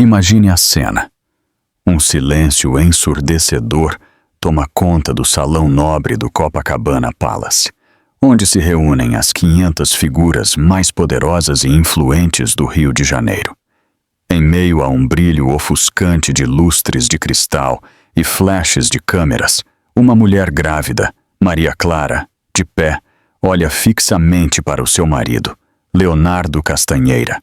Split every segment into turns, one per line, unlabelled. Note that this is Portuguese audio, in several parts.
Imagine a cena. Um silêncio ensurdecedor toma conta do salão nobre do Copacabana Palace, onde se reúnem as 500 figuras mais poderosas e influentes do Rio de Janeiro. Em meio a um brilho ofuscante de lustres de cristal e flashes de câmeras, uma mulher grávida, Maria Clara, de pé, olha fixamente para o seu marido, Leonardo Castanheira,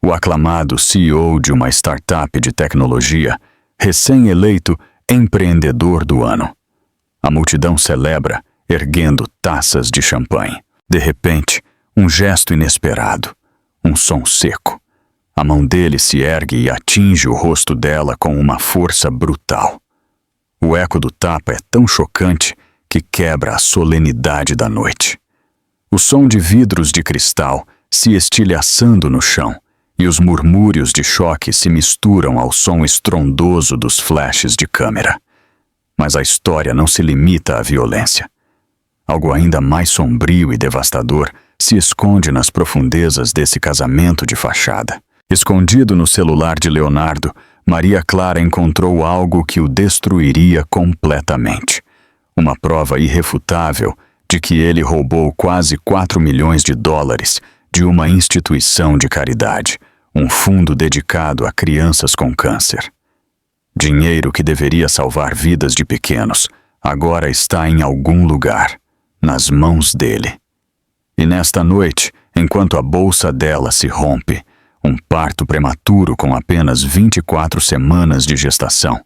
o aclamado CEO de uma startup de tecnologia, recém-eleito empreendedor do ano. A multidão celebra, erguendo taças de champanhe. De repente, um gesto inesperado, um som seco. A mão dele se ergue e atinge o rosto dela com uma força brutal. O eco do tapa é tão chocante que quebra a solenidade da noite. O som de vidros de cristal se estilhaçando no chão e os murmúrios de choque se misturam ao som estrondoso dos flashes de câmera. Mas a história não se limita à violência. Algo ainda mais sombrio e devastador se esconde nas profundezas desse casamento de fachada. Escondido no celular de Leonardo, Maria Clara encontrou algo que o destruiria completamente. Uma prova irrefutável de que ele roubou quase 4 milhões de dólares de uma instituição de caridade, um fundo dedicado a crianças com câncer. Dinheiro que deveria salvar vidas de pequenos, agora está em algum lugar, nas mãos dele. E nesta noite, enquanto a bolsa dela se rompe, um parto prematuro com apenas 24 semanas de gestação,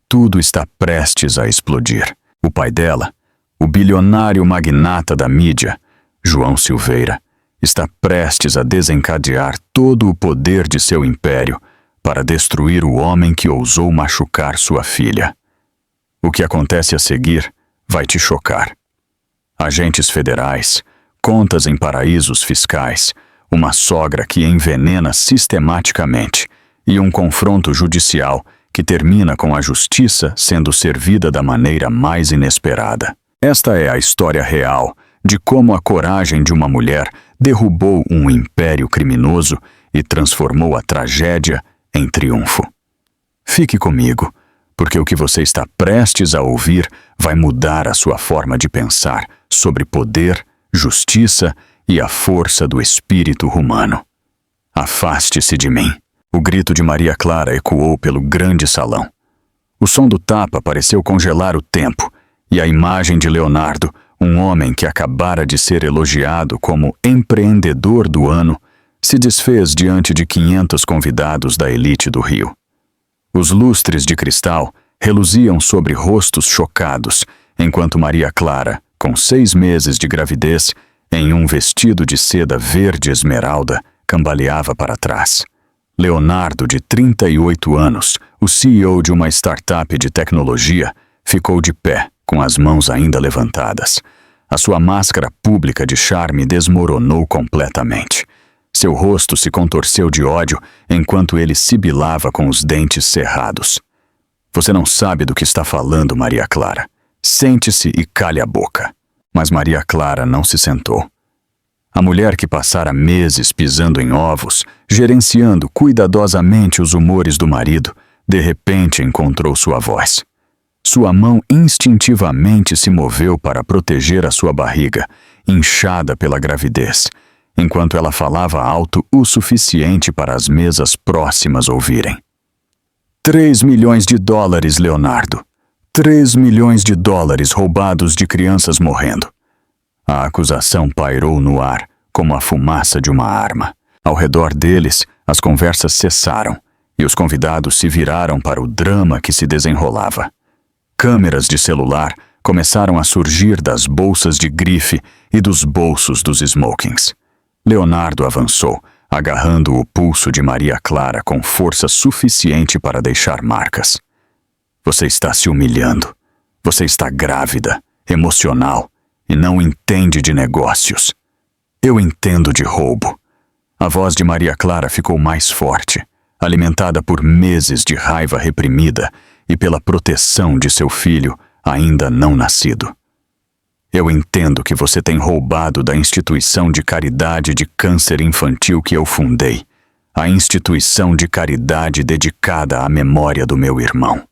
tudo está prestes a explodir. O pai dela, o bilionário magnata da mídia, João Silveira, está prestes a desencadear todo o poder de seu império para destruir o homem que ousou machucar sua filha. O que acontece a seguir vai te chocar. Agentes federais, contas em paraísos fiscais, uma sogra que envenena sistematicamente e um confronto judicial que termina com a justiça sendo servida da maneira mais inesperada. Esta é a história real de como a coragem de uma mulher derrubou um império criminoso e transformou a tragédia em triunfo. Fique comigo, porque o que você está prestes a ouvir vai mudar a sua forma de pensar sobre poder, justiça e a força do espírito humano. Afaste-se de mim. O grito de Maria Clara ecoou pelo grande salão. O som do tapa pareceu congelar o tempo, e a imagem de Leonardo, um homem que acabara de ser elogiado como empreendedor do ano, se desfez diante de 500 convidados da elite do Rio. Os lustres de cristal reluziam sobre rostos chocados, enquanto Maria Clara, com 6 meses de gravidez, em um vestido de seda verde esmeralda, cambaleava para trás. Leonardo, de 38 anos, o CEO de uma startup de tecnologia, ficou de pé, com as mãos ainda levantadas. A sua máscara pública de charme desmoronou completamente. Seu rosto se contorceu de ódio enquanto ele sibilava com os dentes cerrados. Você não sabe do que está falando, Maria Clara. Sente-se e cale a boca. Mas Maria Clara não se sentou. A mulher que passara meses pisando em ovos, gerenciando cuidadosamente os humores do marido, de repente encontrou sua voz. Sua mão instintivamente se moveu para proteger a sua barriga, inchada pela gravidez, enquanto ela falava alto o suficiente para as mesas próximas ouvirem. 3 milhões de dólares, Leonardo. 3 milhões de dólares roubados de crianças morrendo. A acusação pairou no ar, como a fumaça de uma arma. Ao redor deles, as conversas cessaram, e os convidados se viraram para o drama que se desenrolava. Câmeras de celular começaram a surgir das bolsas de grife e dos bolsos dos smokings. Leonardo avançou, agarrando o pulso de Maria Clara com força suficiente para deixar marcas. Você está se humilhando. Você está grávida, emocional, e não entende de negócios. Eu entendo de roubo. A voz de Maria Clara ficou mais forte, alimentada por meses de raiva reprimida e pela proteção de seu filho ainda não nascido. Eu entendo que você tem roubado da instituição de caridade de câncer infantil que eu fundei, a instituição de caridade dedicada à memória do meu irmão.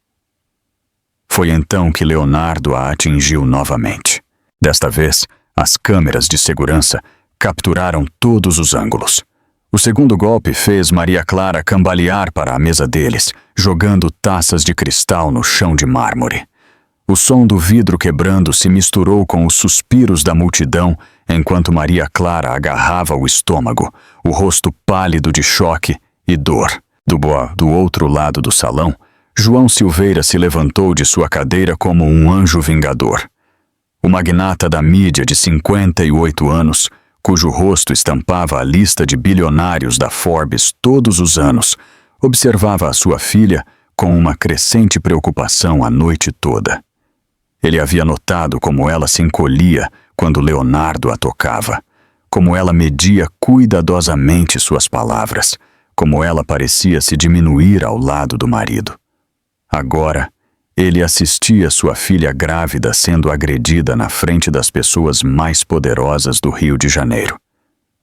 Foi então que Leonardo a atingiu novamente. Desta vez, as câmeras de segurança capturaram todos os ângulos. O segundo golpe fez Maria Clara cambalear para a mesa deles, jogando taças de cristal no chão de mármore. O som do vidro quebrando se misturou com os suspiros da multidão enquanto Maria Clara agarrava o estômago, o rosto pálido de choque e dor. Do outro lado do salão, João Silveira se levantou de sua cadeira como um anjo vingador. O magnata da mídia de 58 anos, cujo rosto estampava a lista de bilionários da Forbes todos os anos, observava a sua filha com uma crescente preocupação a noite toda. Ele havia notado como ela se encolhia quando Leonardo a tocava, como ela media cuidadosamente suas palavras, como ela parecia se diminuir ao lado do marido. Agora, ele assistia sua filha grávida sendo agredida na frente das pessoas mais poderosas do Rio de Janeiro.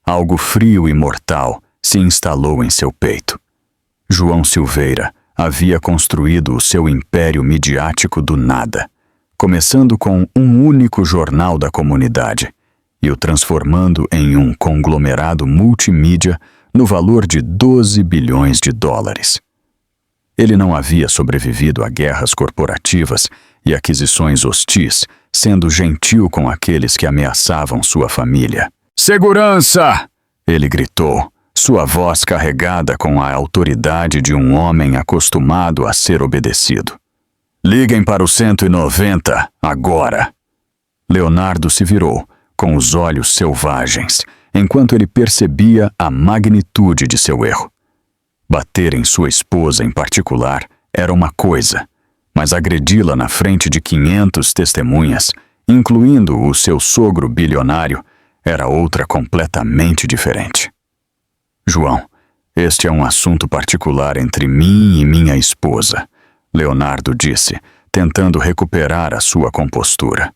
Algo frio e mortal se instalou em seu peito. João Silveira havia construído o seu império midiático do nada, começando com um único jornal da comunidade e o transformando em um conglomerado multimídia no valor de 12 bilhões de dólares. Ele não havia sobrevivido a guerras corporativas e aquisições hostis, sendo gentil com aqueles que ameaçavam sua família. "Segurança!" ele gritou, sua voz carregada com a autoridade de um homem acostumado a ser obedecido. "Liguem para o 190, agora!" Leonardo se virou, com os olhos selvagens, enquanto ele percebia a magnitude de seu erro. Bater em sua esposa em particular era uma coisa, mas agredi-la na frente de 500 testemunhas, incluindo o seu sogro bilionário, era outra completamente diferente. "João, este é um assunto particular entre mim e minha esposa", Leonardo disse, tentando recuperar a sua compostura.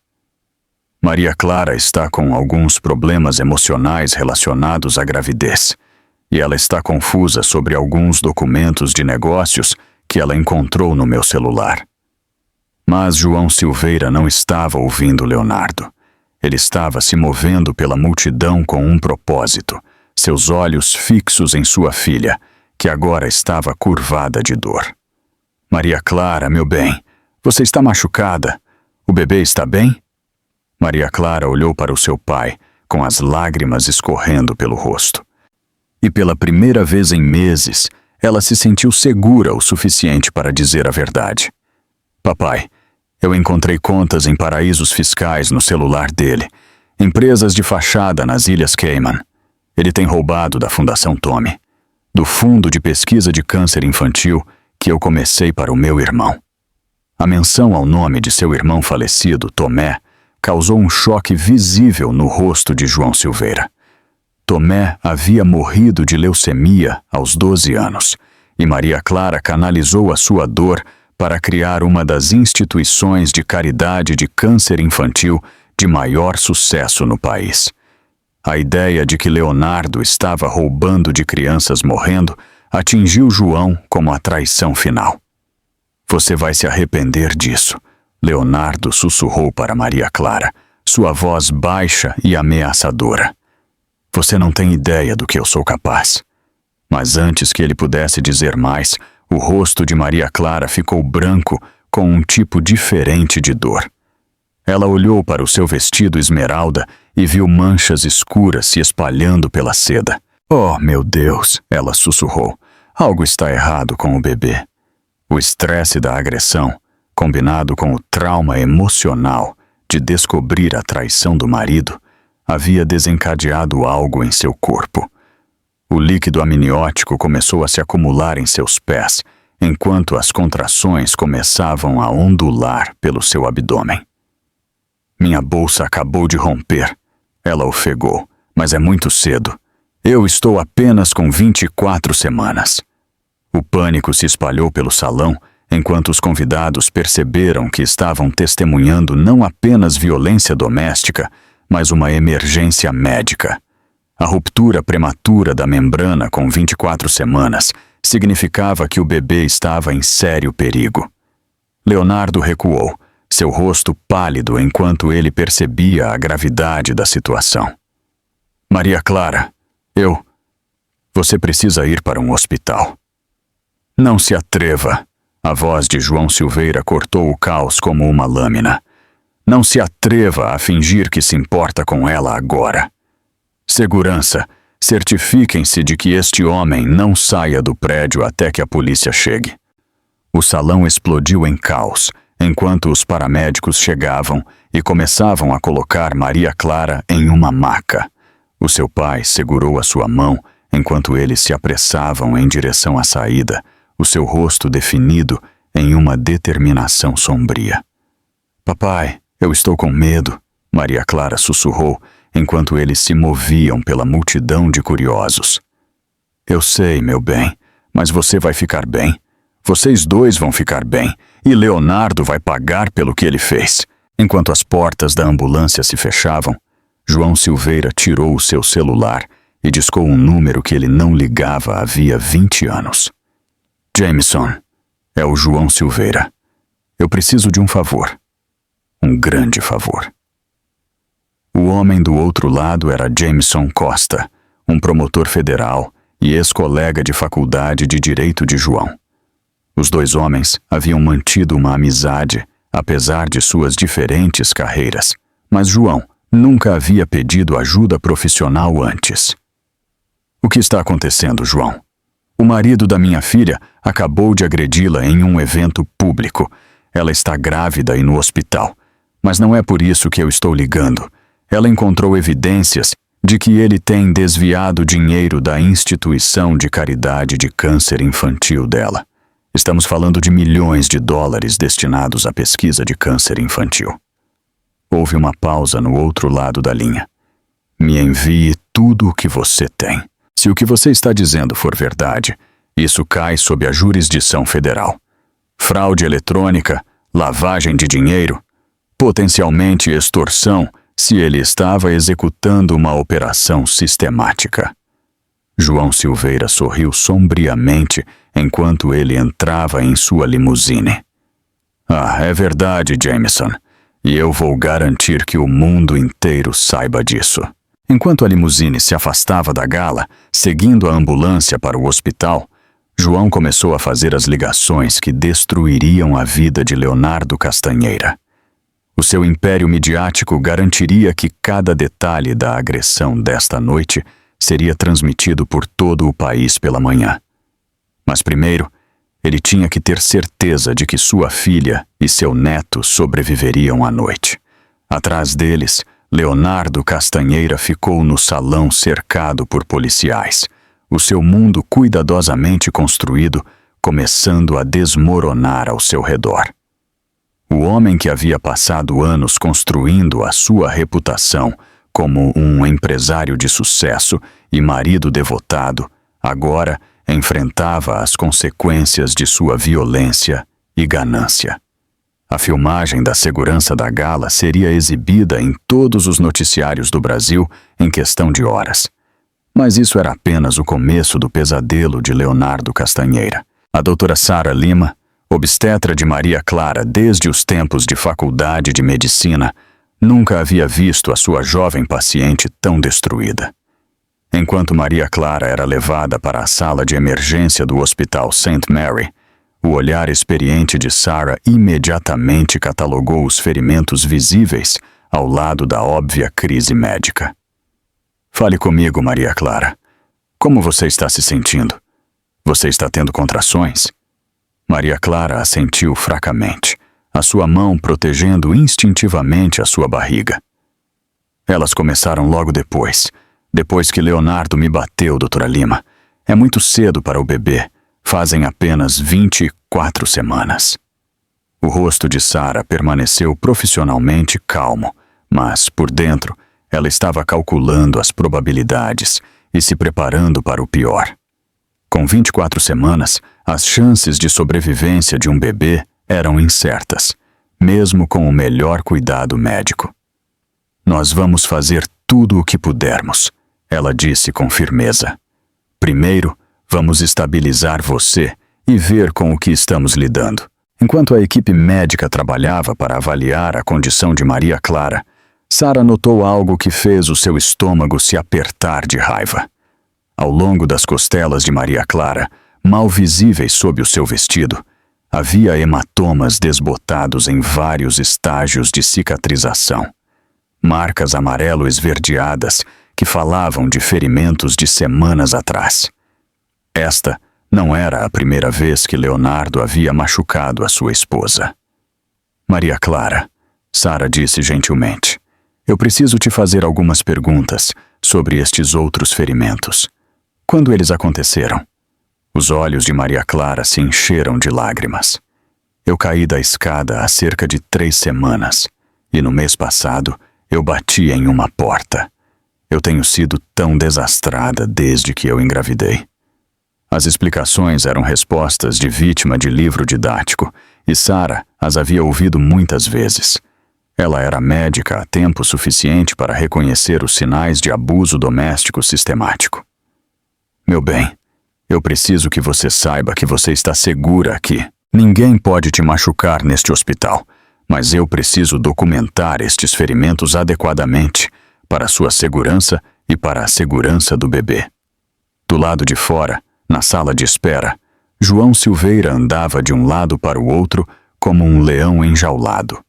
"Maria Clara está com alguns problemas emocionais relacionados à gravidez, e ela está confusa sobre alguns documentos de negócios que ela encontrou no meu celular." Mas João Silveira não estava ouvindo Leonardo. Ele estava se movendo pela multidão com um propósito, seus olhos fixos em sua filha, que agora estava curvada de dor. "Maria Clara, meu bem, você está machucada. O bebê está bem?" Maria Clara olhou para o seu pai, com as lágrimas escorrendo pelo rosto. E pela primeira vez em meses, ela se sentiu segura o suficiente para dizer a verdade. "Papai, eu encontrei contas em paraísos fiscais no celular dele, empresas de fachada nas Ilhas Cayman. Ele tem roubado da Fundação Tommy, do Fundo de Pesquisa de Câncer Infantil que eu comecei para o meu irmão." A menção ao nome de seu irmão falecido, Tomé, causou um choque visível no rosto de João Silveira. Tomé havia morrido de leucemia aos 12 anos, e Maria Clara canalizou a sua dor para criar uma das instituições de caridade de câncer infantil de maior sucesso no país. A ideia de que Leonardo estava roubando de crianças morrendo atingiu João como a traição final. "Você vai se arrepender disso", Leonardo sussurrou para Maria Clara, sua voz baixa e ameaçadora. "Você não tem ideia do que eu sou capaz." Mas antes que ele pudesse dizer mais, o rosto de Maria Clara ficou branco com um tipo diferente de dor. Ela olhou para o seu vestido esmeralda e viu manchas escuras se espalhando pela seda. "Oh, meu Deus!" ela sussurrou. "Algo está errado com o bebê." O estresse da agressão, combinado com o trauma emocional de descobrir a traição do marido, havia desencadeado algo em seu corpo. O líquido amniótico começou a se acumular em seus pés, enquanto as contrações começavam a ondular pelo seu abdômen. "Minha bolsa acabou de romper", ela ofegou, "mas é muito cedo. Eu estou apenas com 24 semanas." O pânico se espalhou pelo salão, enquanto os convidados perceberam que estavam testemunhando não apenas violência doméstica, mas uma emergência médica. A ruptura prematura da membrana com 24 semanas significava que o bebê estava em sério perigo. Leonardo recuou, seu rosto pálido enquanto ele percebia a gravidade da situação. Maria Clara, Você precisa ir para um hospital. Não se atreva. A voz de João Silveira cortou o caos como uma lâmina. Não se atreva a fingir que se importa com ela agora. Segurança, certifiquem-se de que este homem não saia do prédio até que a polícia chegue. O salão explodiu em caos, enquanto os paramédicos chegavam e começavam a colocar Maria Clara em uma maca. O seu pai segurou a sua mão enquanto eles se apressavam em direção à saída, o seu rosto definido em uma determinação sombria. Papai, eu estou com medo, Maria Clara sussurrou, enquanto eles se moviam pela multidão de curiosos. Eu sei, meu bem, mas você vai ficar bem. Vocês dois vão ficar bem, e Leonardo vai pagar pelo que ele fez. Enquanto as portas da ambulância se fechavam, João Silveira tirou o seu celular e discou um número que ele não ligava havia 20 anos. Jameson, é o João Silveira. Eu preciso de um favor. Um grande favor. O homem do outro lado era Jameson Costa, um promotor federal e ex-colega de faculdade de Direito de João. Os dois homens haviam mantido uma amizade, apesar de suas diferentes carreiras, mas João nunca havia pedido ajuda profissional antes. O que está acontecendo, João? O marido da minha filha acabou de agredi-la em um evento público. Ela está grávida e no hospital, mas não é por isso que eu estou ligando. Ela encontrou evidências de que ele tem desviado dinheiro da instituição de caridade de câncer infantil dela. Estamos falando de milhões de dólares destinados à pesquisa de câncer infantil. Houve uma pausa no outro lado da linha. Me envie tudo o que você tem. Se o que você está dizendo for verdade, isso cai sob a jurisdição federal. Fraude eletrônica, lavagem de dinheiro, potencialmente extorsão, se ele estava executando uma operação sistemática. João Silveira sorriu sombriamente enquanto ele entrava em sua limusine. Ah, é verdade, Jameson, e eu vou garantir que o mundo inteiro saiba disso. Enquanto a limusine se afastava da gala, seguindo a ambulância para o hospital, João começou a fazer as ligações que destruiriam a vida de Leonardo Castanheira. O seu império midiático garantiria que cada detalhe da agressão desta noite seria transmitido por todo o país pela manhã. Mas primeiro, ele tinha que ter certeza de que sua filha e seu neto sobreviveriam à noite. Atrás deles, Leonardo Castanheira ficou no salão cercado por policiais, o seu mundo cuidadosamente construído começando a desmoronar ao seu redor. O homem que havia passado anos construindo a sua reputação como um empresário de sucesso e marido devotado, agora enfrentava as consequências de sua violência e ganância. A filmagem da segurança da gala seria exibida em todos os noticiários do Brasil em questão de horas. Mas isso era apenas o começo do pesadelo de Leonardo Castanheira. A doutora Sara Lima, obstetra de Maria Clara desde os tempos de faculdade de medicina, nunca havia visto a sua jovem paciente tão destruída. Enquanto Maria Clara era levada para a sala de emergência do Hospital St. Mary, o olhar experiente de Sara imediatamente catalogou os ferimentos visíveis ao lado da óbvia crise médica. Fale comigo, Maria Clara. Como você está se sentindo? Você está tendo contrações? Maria Clara assentiu fracamente, a sua mão protegendo instintivamente a sua barriga. Elas começaram logo depois que Leonardo me bateu, doutora Lima. É muito cedo para o bebê. Fazem apenas 24 semanas. O rosto de Sara permaneceu profissionalmente calmo, mas, por dentro, ela estava calculando as probabilidades e se preparando para o pior. Com 24 semanas, as chances de sobrevivência de um bebê eram incertas, mesmo com o melhor cuidado médico. Nós vamos fazer tudo o que pudermos, Ela disse com firmeza. Primeiro, vamos estabilizar você e ver com o que estamos lidando. Enquanto a equipe médica trabalhava para avaliar a condição de Maria Clara, Sara notou algo que fez o seu estômago se apertar de raiva. Ao longo das costelas de Maria Clara, mal visíveis sob o seu vestido, havia hematomas desbotados em vários estágios de cicatrização. Marcas amarelo-esverdeadas que falavam de ferimentos de semanas atrás. Esta não era a primeira vez que Leonardo havia machucado a sua esposa. Maria Clara, Sara disse gentilmente, eu preciso te fazer algumas perguntas sobre estes outros ferimentos. Quando eles aconteceram? Os olhos de Maria Clara se encheram de lágrimas. Eu caí da escada há cerca de 3 semanas e no mês passado eu bati em uma porta. Eu tenho sido tão desastrada desde que eu engravidei. As explicações eram respostas de vítima de livro didático e Sara as havia ouvido muitas vezes. Ela era médica há tempo suficiente para reconhecer os sinais de abuso doméstico sistemático. Meu bem, eu preciso que você saiba que você está segura aqui. Ninguém pode te machucar neste hospital, mas eu preciso documentar estes ferimentos adequadamente para sua segurança e para a segurança do bebê. Do lado de fora, na sala de espera, João Silveira andava de um lado para o outro como um leão enjaulado.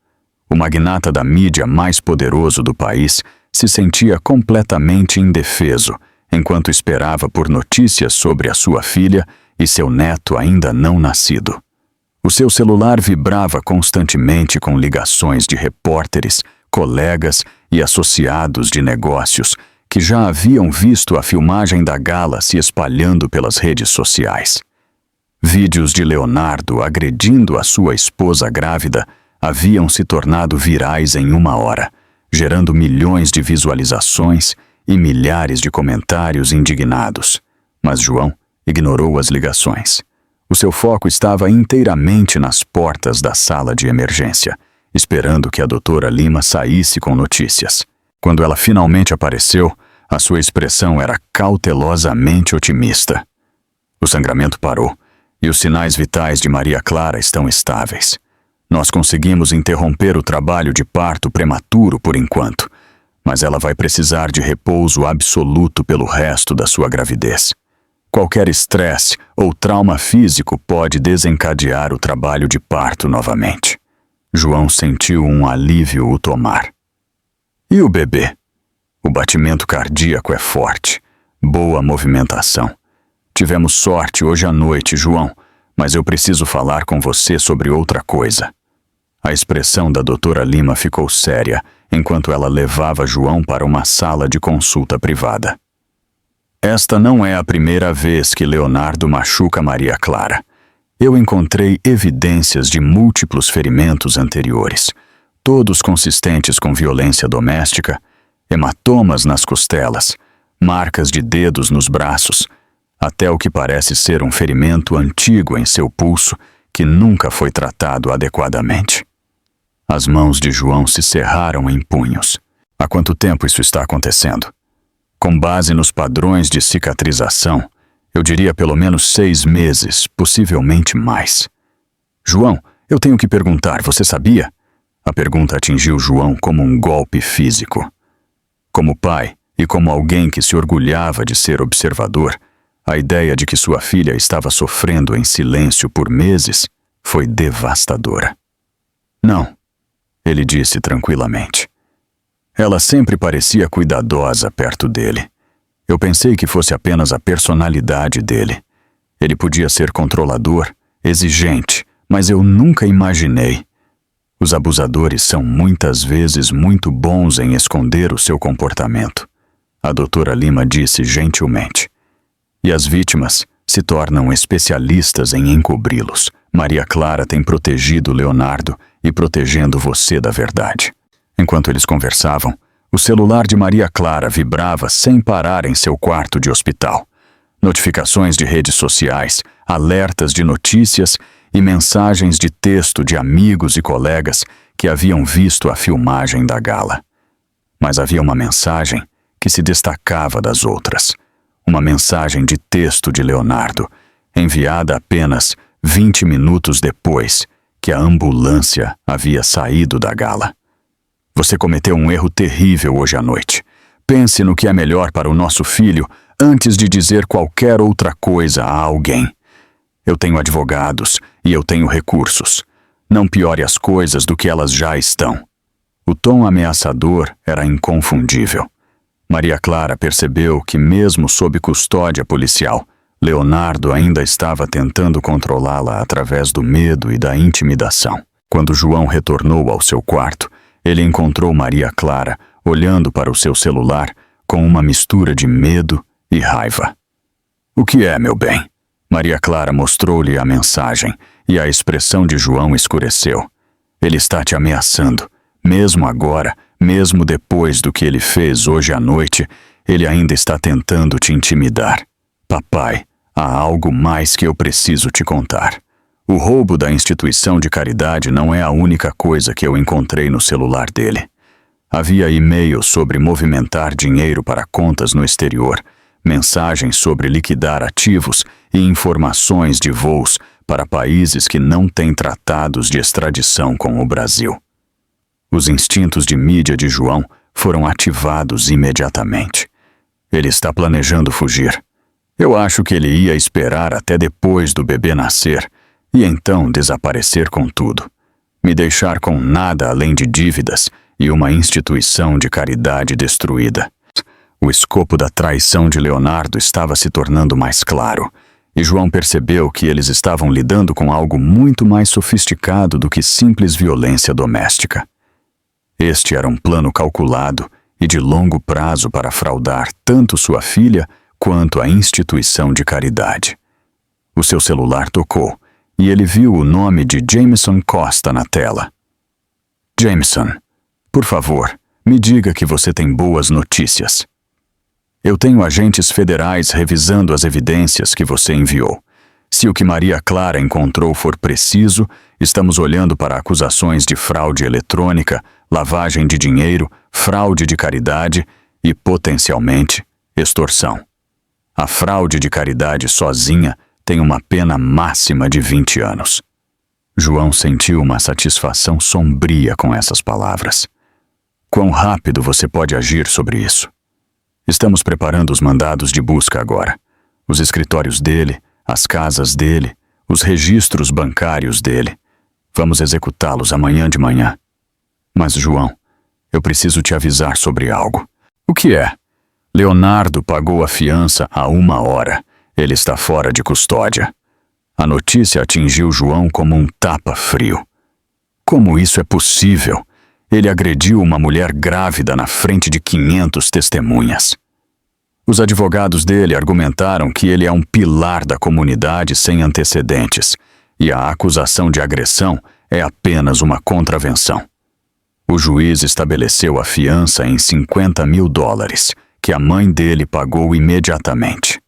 O magnata da mídia mais poderoso do país se sentia completamente indefeso enquanto esperava por notícias sobre a sua filha e seu neto ainda não nascido. O seu celular vibrava constantemente com ligações de repórteres, colegas e associados de negócios que já haviam visto a filmagem da gala se espalhando pelas redes sociais. Vídeos de Leonardo agredindo a sua esposa grávida haviam se tornado virais em 1 hora, gerando milhões de visualizações e milhares de comentários indignados. Mas João ignorou as ligações. O seu foco estava inteiramente nas portas da sala de emergência, esperando que a doutora Lima saísse com notícias. Quando ela finalmente apareceu, a sua expressão era cautelosamente otimista. O sangramento parou e os sinais vitais de Maria Clara estão estáveis. Nós conseguimos interromper o trabalho de parto prematuro por enquanto, mas ela vai precisar de repouso absoluto pelo resto da sua gravidez. Qualquer estresse ou trauma físico pode desencadear o trabalho de parto novamente. João sentiu um alívio o tomar. E o bebê? O batimento cardíaco é forte, boa movimentação. Tivemos sorte hoje à noite, João, mas eu preciso falar com você sobre outra coisa. A expressão da doutora Lima ficou séria enquanto ela levava João para uma sala de consulta privada. Esta não é a primeira vez que Leonardo machuca Maria Clara. Eu encontrei evidências de múltiplos ferimentos anteriores, todos consistentes com violência doméstica, hematomas nas costelas, marcas de dedos nos braços, até o que parece ser um ferimento antigo em seu pulso que nunca foi tratado adequadamente. As mãos de João se cerraram em punhos. Há quanto tempo isso está acontecendo? Com base nos padrões de cicatrização, eu diria pelo menos 6 meses, possivelmente mais. João, eu tenho que perguntar, você sabia? A pergunta atingiu João como um golpe físico. Como pai e como alguém que se orgulhava de ser observador, a ideia de que sua filha estava sofrendo em silêncio por meses foi devastadora. Não, ele disse tranquilamente. Ela sempre parecia cuidadosa perto dele. Eu pensei que fosse apenas a personalidade dele. Ele podia ser controlador, exigente, mas eu nunca imaginei. Os abusadores são muitas vezes muito bons em esconder o seu comportamento, a doutora Lima disse gentilmente. E as vítimas se tornam especialistas em encobri-los. Maria Clara tem protegido Leonardo e protegendo você da verdade. Enquanto eles conversavam, o celular de Maria Clara vibrava sem parar em seu quarto de hospital. Notificações de redes sociais, alertas de notícias e mensagens de texto de amigos e colegas que haviam visto a filmagem da gala. Mas havia uma mensagem que se destacava das outras. Uma mensagem de texto de Leonardo, enviada apenas 20 minutos depois que a ambulância havia saído da gala. Você cometeu um erro terrível hoje à noite. Pense no que é melhor para o nosso filho antes de dizer qualquer outra coisa a alguém. Eu tenho advogados e eu tenho recursos. Não piore as coisas do que elas já estão. O tom ameaçador era inconfundível. Maria Clara percebeu que, mesmo sob custódia policial, Leonardo ainda estava tentando controlá-la através do medo e da intimidação. Quando João retornou ao seu quarto, ele encontrou Maria Clara olhando para o seu celular com uma mistura de medo e raiva. "O que é, meu bem?" Maria Clara mostrou-lhe a mensagem e a expressão de João escureceu. "Ele está te ameaçando. Mesmo agora, mesmo depois do que ele fez hoje à noite, ele ainda está tentando te intimidar. Papai, há algo mais que eu preciso te contar. O roubo da instituição de caridade não é a única coisa que eu encontrei no celular dele. Havia e-mails sobre movimentar dinheiro para contas no exterior, mensagens sobre liquidar ativos e informações de voos para países que não têm tratados de extradição com o Brasil." Os instintos de mídia de João foram ativados imediatamente. "Ele está planejando fugir. Eu acho que ele ia esperar até depois do bebê nascer e então desaparecer com tudo. Me deixar com nada além de dívidas e uma instituição de caridade destruída." O escopo da traição de Leonardo estava se tornando mais claro, e João percebeu que eles estavam lidando com algo muito mais sofisticado do que simples violência doméstica. Este era um plano calculado e de longo prazo para fraudar tanto sua filha quanto a instituição de caridade. O seu celular tocou e ele viu o nome de Jameson Costa na tela. "Jameson, por favor, me diga que você tem boas notícias. Eu tenho agentes federais revisando as evidências que você enviou. Se o que Maria Clara encontrou for preciso, estamos olhando para acusações de fraude eletrônica, lavagem de dinheiro, fraude de caridade e, potencialmente, extorsão. A fraude de caridade sozinha tem uma pena máxima de 20 anos. João sentiu uma satisfação sombria com essas palavras. "Quão rápido você pode agir sobre isso?" "Estamos preparando os mandados de busca agora. Os escritórios dele, as casas dele, os registros bancários dele. Vamos executá-los amanhã de manhã. Mas, João, eu preciso te avisar sobre algo." "O que é?" "Leonardo pagou a fiança há 1 hora. Ele está fora de custódia." A notícia atingiu João como um tapa frio. Como isso é possível? Ele agrediu uma mulher grávida na frente de 500 testemunhas. Os advogados dele argumentaram que ele é um pilar da comunidade sem antecedentes, e a acusação de agressão é apenas uma contravenção. O juiz estabeleceu a fiança em $50.000, que a mãe dele pagou imediatamente.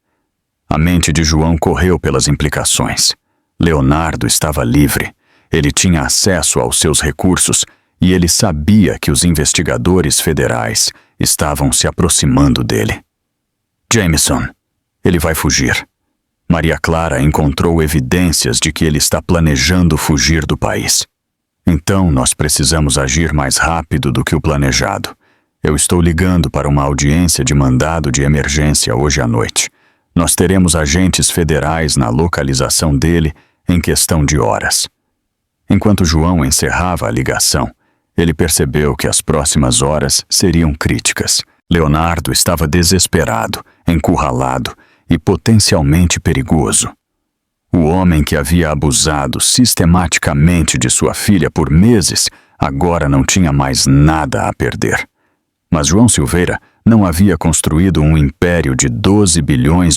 A mente de João correu pelas implicações. Leonardo estava livre, ele tinha acesso aos seus recursos e ele sabia que os investigadores federais estavam se aproximando dele. "Jameson, ele vai fugir. Maria Clara encontrou evidências de que ele está planejando fugir do país. Então nós precisamos agir mais rápido do que o planejado. Eu estou ligando para uma audiência de mandado de emergência hoje à noite. Nós teremos agentes federais na localização dele em questão de horas." Enquanto João encerrava a ligação, ele percebeu que as próximas horas seriam críticas. Leonardo estava desesperado, encurralado e potencialmente perigoso. O homem que havia abusado sistematicamente de sua filha por meses agora não tinha mais nada a perder. Mas João Silveira não havia construído um império de $12 bilhões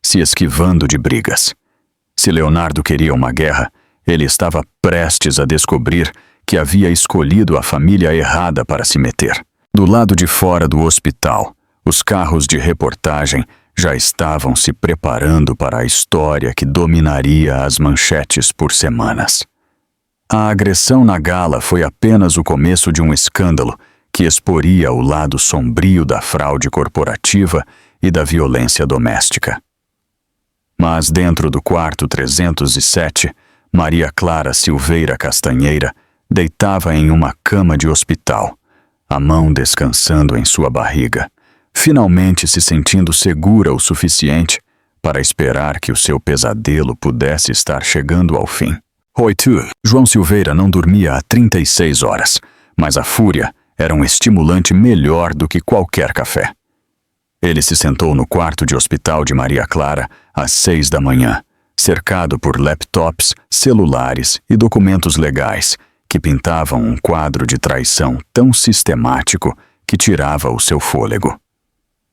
se esquivando de brigas. Se Leonardo queria uma guerra, ele estava prestes a descobrir que havia escolhido a família errada para se meter. Do lado de fora do hospital, os carros de reportagem já estavam se preparando para a história que dominaria as manchetes por semanas. A agressão na gala foi apenas o começo de um escândalo que exporia o lado sombrio da fraude corporativa e da violência doméstica. Mas dentro do quarto 307, Maria Clara Silveira Castanheira deitava em uma cama de hospital, a mão descansando em sua barriga, finalmente se sentindo segura o suficiente para esperar que o seu pesadelo pudesse estar chegando ao fim. João Silveira não dormia há 36 horas, mas a fúria era um estimulante melhor do que qualquer café. Ele se sentou no quarto de hospital de Maria Clara às 6 da manhã, cercado por laptops, celulares e documentos legais que pintavam um quadro de traição tão sistemático que tirava o seu fôlego.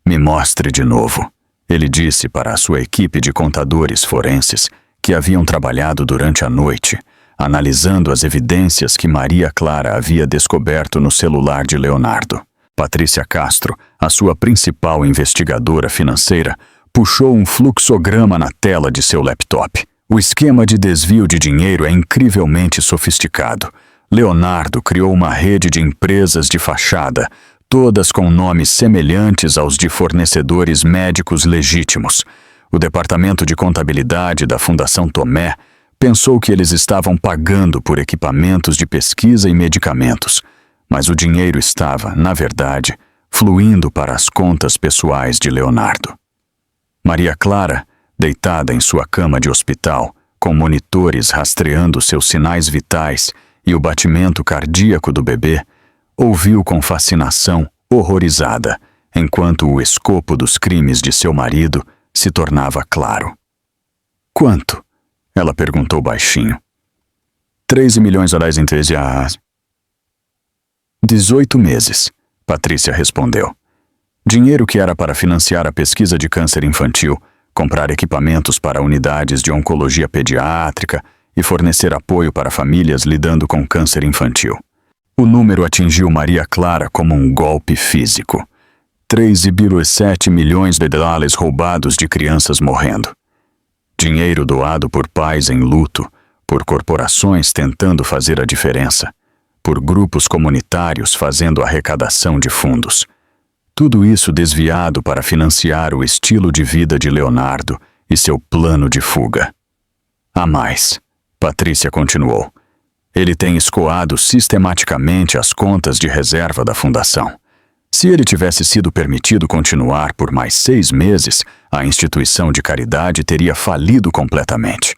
"Me mostre de novo", ele disse para a sua equipe de contadores forenses que haviam trabalhado durante a noite, analisando as evidências que Maria Clara havia descoberto no celular de Leonardo. Patrícia Castro, a sua principal investigadora financeira, puxou um fluxograma na tela de seu laptop. O esquema de desvio de dinheiro é incrivelmente sofisticado. Leonardo criou uma rede de empresas de fachada, todas com nomes semelhantes aos de fornecedores médicos legítimos. O departamento de contabilidade da Fundação Tomé pensou que eles estavam pagando por equipamentos de pesquisa e medicamentos, mas o dinheiro estava, na verdade, fluindo para as contas pessoais de Leonardo. Maria Clara, deitada em sua cama de hospital, com monitores rastreando seus sinais vitais e o batimento cardíaco do bebê, ouviu com fascinação, horrorizada, enquanto o escopo dos crimes de seu marido se tornava claro. "Quanto?" ela perguntou baixinho. 13 milhões de reais em 13 anos. 18 meses, Patrícia respondeu. Dinheiro que era para financiar a pesquisa de câncer infantil, comprar equipamentos para unidades de oncologia pediátrica e fornecer apoio para famílias lidando com câncer infantil. O número atingiu Maria Clara como um golpe físico. 3,7 milhões de dólares roubados de crianças morrendo. Dinheiro doado por pais em luto, por corporações tentando fazer a diferença, por grupos comunitários fazendo arrecadação de fundos. Tudo isso desviado para financiar o estilo de vida de Leonardo e seu plano de fuga. Há mais, Patrícia continuou. Ele tem escoado sistematicamente as contas de reserva da fundação. Se ele tivesse sido permitido continuar por mais 6 meses, a instituição de caridade teria falido completamente.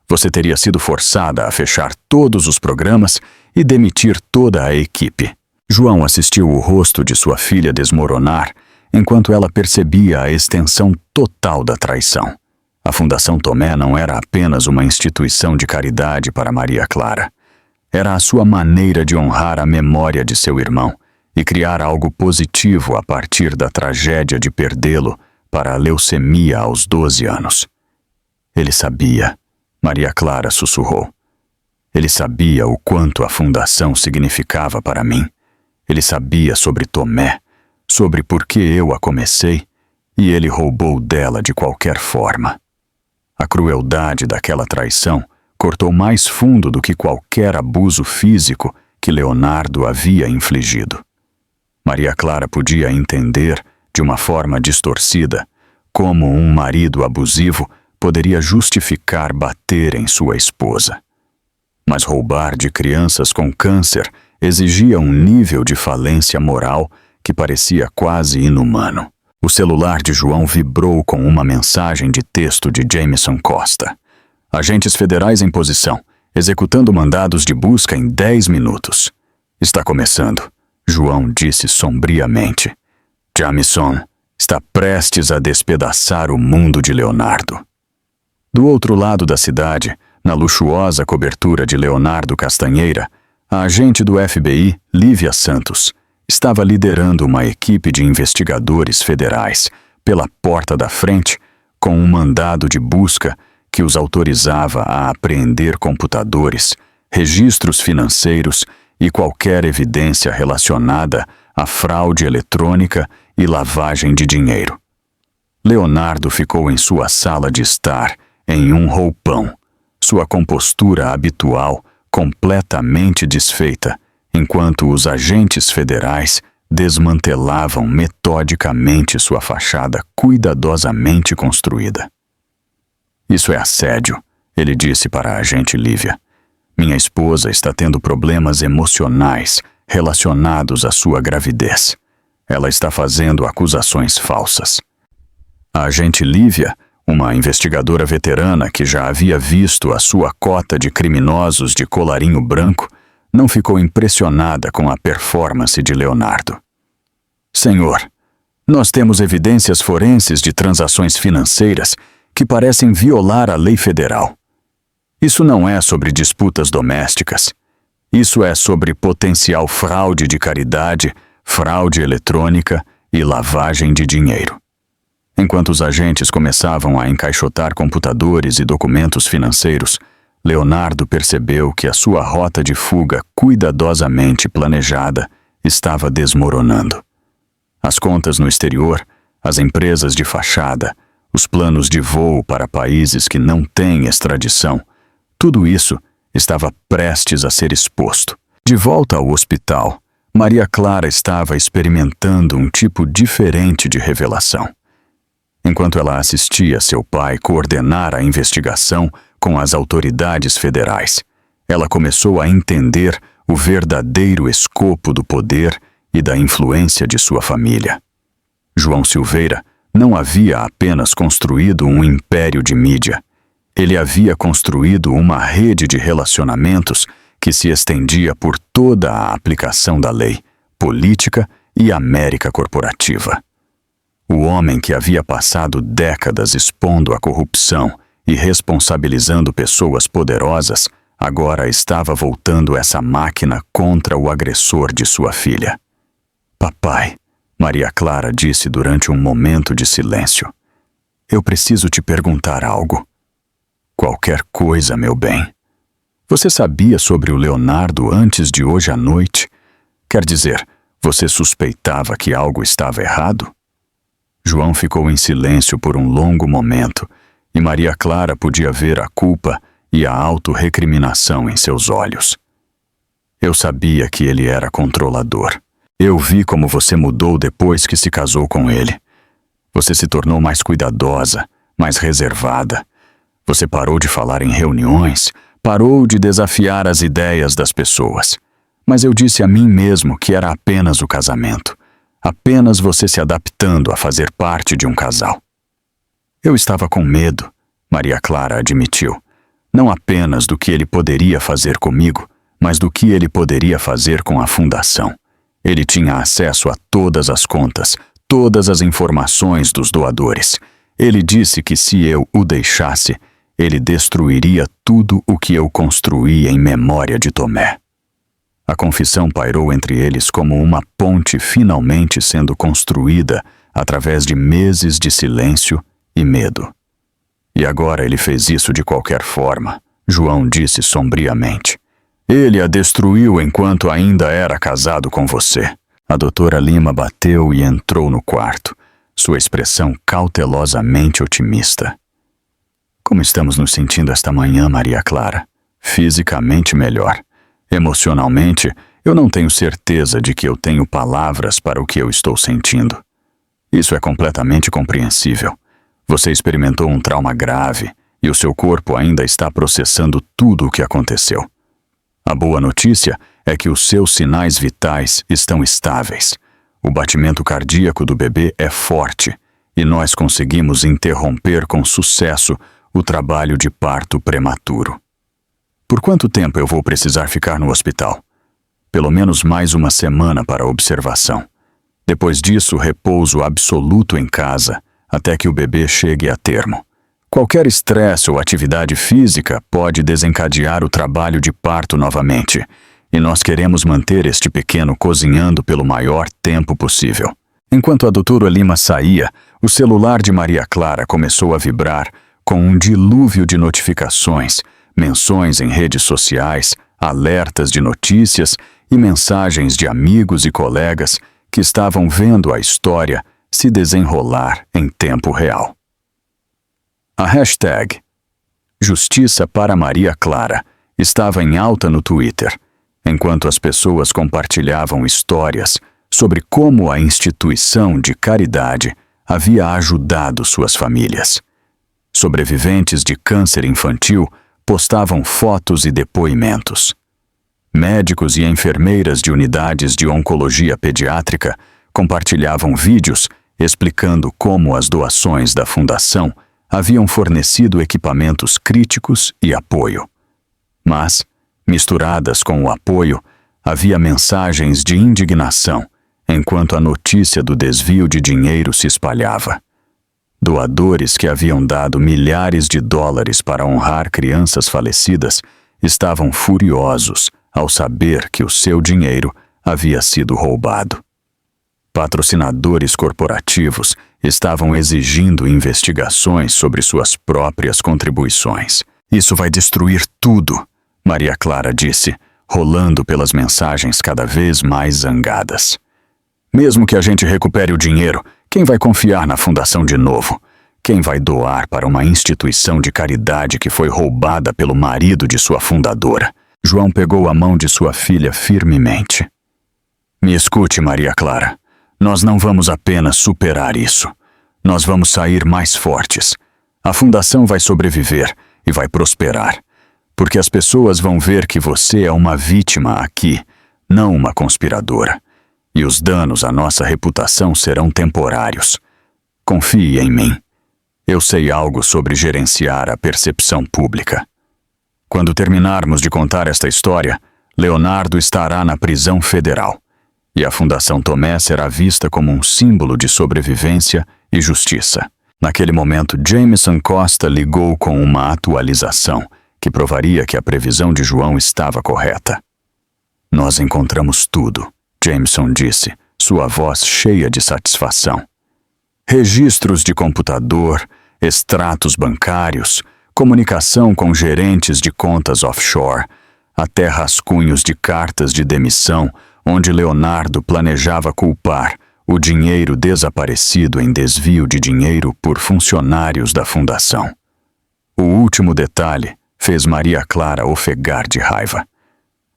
Você teria sido forçada a fechar todos os programas e demitir toda a equipe. João assistiu o rosto de sua filha desmoronar enquanto ela percebia a extensão total da traição. A Fundação Tomé não era apenas uma instituição de caridade para Maria Clara. Era a sua maneira de honrar a memória de seu irmão e criar algo positivo a partir da tragédia de perdê-lo para a leucemia aos 12 anos. Ele sabia, Maria Clara sussurrou. Ele sabia o quanto a fundação significava para mim. Ele sabia sobre Tomé, sobre por que eu a comecei, e ele roubou dela de qualquer forma. A crueldade daquela traição cortou mais fundo do que qualquer abuso físico que Leonardo havia infligido. Maria Clara podia entender, de uma forma distorcida, como um marido abusivo poderia justificar bater em sua esposa. Mas roubar de crianças com câncer exigia um nível de falência moral que parecia quase inumano. O celular de João vibrou com uma mensagem de texto de Jameson Costa. Agentes federais em posição, executando mandados de busca em 10 minutos. Está começando, João disse sombriamente. Jameson está prestes a despedaçar o mundo de Leonardo. Do outro lado da cidade, na luxuosa cobertura de Leonardo Castanheira, a agente do FBI, Lívia Santos, estava liderando uma equipe de investigadores federais pela porta da frente com um mandado de busca que os autorizava a apreender computadores, registros financeiros e qualquer evidência relacionada à fraude eletrônica e lavagem de dinheiro. Leonardo ficou em sua sala de estar, em um roupão, sua compostura habitual completamente desfeita, enquanto os agentes federais desmantelavam metodicamente sua fachada cuidadosamente construída. "Isso é assédio", ele disse para a agente Lívia. "Minha esposa está tendo problemas emocionais relacionados à sua gravidez. Ela está fazendo acusações falsas." A agente Lívia, uma investigadora veterana que já havia visto a sua cota de criminosos de colarinho branco, não ficou impressionada com a performance de Leonardo. "Senhor, nós temos evidências forenses de transações financeiras que parecem violar a lei federal. Isso não é sobre disputas domésticas. Isso é sobre potencial fraude de caridade, fraude eletrônica e lavagem de dinheiro." Enquanto os agentes começavam a encaixotar computadores e documentos financeiros, Leonardo percebeu que a sua rota de fuga cuidadosamente planejada estava desmoronando. As contas no exterior, as empresas de fachada, os planos de voo para países que não têm extradição, tudo isso estava prestes a ser exposto. De volta ao hospital, Maria Clara estava experimentando um tipo diferente de revelação. Enquanto ela assistia seu pai coordenar a investigação com as autoridades federais, ela começou a entender o verdadeiro escopo do poder e da influência de sua família. João Silveira não havia apenas construído um império de mídia. Ele havia construído uma rede de relacionamentos que se estendia por toda a aplicação da lei, política e América corporativa. O homem que havia passado décadas expondo a corrupção e responsabilizando pessoas poderosas, agora estava voltando essa máquina contra o agressor de sua filha. "Papai", Maria Clara disse durante um momento de silêncio, "eu preciso te perguntar algo." "Qualquer coisa, meu bem." "Você sabia sobre o Leonardo antes de hoje à noite? Quer dizer, você suspeitava que algo estava errado?" João ficou em silêncio por um longo momento, e Maria Clara podia ver a culpa e a autorrecriminação em seus olhos. "Eu sabia que ele era controlador. Eu vi como você mudou depois que se casou com ele. Você se tornou mais cuidadosa, mais reservada. Você parou de falar em reuniões, parou de desafiar as ideias das pessoas. Mas eu disse a mim mesmo que era apenas o casamento. Apenas você se adaptando a fazer parte de um casal." "Eu estava com medo", Maria Clara admitiu. "Não apenas do que ele poderia fazer comigo, mas do que ele poderia fazer com a fundação. Ele tinha acesso a todas as contas, todas as informações dos doadores. Ele disse que se eu o deixasse, ele destruiria tudo o que eu construí em memória de Tomé." A confissão pairou entre eles como uma ponte finalmente sendo construída através de meses de silêncio e medo. "E agora ele fez isso de qualquer forma", João disse sombriamente. "Ele a destruiu enquanto ainda era casado com você." A doutora Lima bateu e entrou no quarto, sua expressão cautelosamente otimista. "Como estamos nos sentindo esta manhã, Maria Clara?" "Fisicamente melhor. Emocionalmente, eu não tenho certeza de que eu tenho palavras para o que eu estou sentindo. Isso é completamente compreensível. Você experimentou um trauma grave e o seu corpo ainda está processando tudo o que aconteceu. A boa notícia é que os seus sinais vitais estão estáveis. O batimento cardíaco do bebê é forte e nós conseguimos interromper com sucesso o trabalho de parto prematuro. Por quanto tempo eu vou precisar ficar no hospital? Pelo menos mais uma semana para observação. Depois disso, repouso absoluto em casa, até que o bebê chegue a termo. Qualquer estresse ou atividade física pode desencadear o trabalho de parto novamente, e nós queremos manter este pequeno cozinhando pelo maior tempo possível. Enquanto a doutora Lima saía, o celular de Maria Clara começou a vibrar com um dilúvio de notificações, menções em redes sociais, alertas de notícias e mensagens de amigos e colegas que estavam vendo a história se desenrolar em tempo real. A hashtag Justiça para Maria Clara estava em alta no Twitter, enquanto as pessoas compartilhavam histórias, sobre como a instituição de caridade havia ajudado suas famílias. Sobreviventes de câncer infantil postavam fotos e depoimentos. Médicos e enfermeiras de unidades de oncologia pediátrica compartilhavam vídeos explicando como as doações da fundação haviam fornecido equipamentos críticos e apoio. Mas, misturadas com o apoio, havia mensagens de indignação, enquanto a notícia do desvio de dinheiro se espalhava. Doadores que haviam dado milhares de dólares para honrar crianças falecidas estavam furiosos ao saber que o seu dinheiro havia sido roubado. Patrocinadores corporativos estavam exigindo investigações sobre suas próprias contribuições. "Isso vai destruir tudo", Maria Clara disse, rolando pelas mensagens cada vez mais zangadas. "Mesmo que a gente recupere o dinheiro, quem vai confiar na fundação de novo? Quem vai doar para uma instituição de caridade que foi roubada pelo marido de sua fundadora?" João pegou a mão de sua filha firmemente. "Me escute, Maria Clara. Nós não vamos apenas superar isso. Nós vamos sair mais fortes. A fundação vai sobreviver e vai prosperar, porque as pessoas vão ver que você é uma vítima aqui, não uma conspiradora. E os danos à nossa reputação serão temporários. Confie em mim. Eu sei algo sobre gerenciar a percepção pública. Quando terminarmos de contar esta história, Leonardo estará na prisão federal, e a Fundação Tomé será vista como um símbolo de sobrevivência e justiça." Naquele momento, Jameson Costa ligou com uma atualização que provaria que a previsão de João estava correta. "Nós encontramos tudo", Jameson disse, sua voz cheia de satisfação. "Registros de computador, extratos bancários, comunicação com gerentes de contas offshore, até rascunhos de cartas de demissão onde Leonardo planejava culpar o dinheiro desaparecido em desvio de dinheiro por funcionários da fundação. O último detalhe fez Maria Clara ofegar de raiva.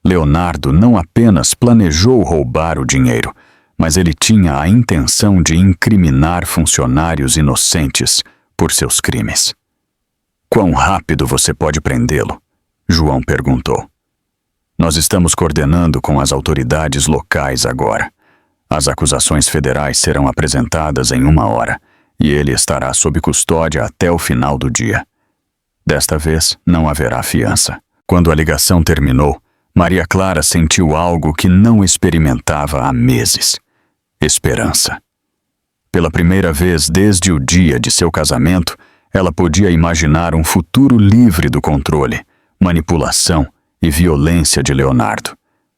Leonardo não apenas planejou roubar o dinheiro, mas ele tinha a intenção de incriminar funcionários inocentes por seus crimes. "Quão rápido você pode prendê-lo?" João perguntou. "Nós estamos coordenando com as autoridades locais agora. As acusações federais serão apresentadas em 1 hora, e ele estará sob custódia até o final do dia. Desta vez, não haverá fiança." Quando a ligação terminou, Maria Clara sentiu algo que não experimentava há meses: esperança. Pela primeira vez desde o dia de seu casamento, ela podia imaginar um futuro livre do controle, manipulação e violência de Leonardo.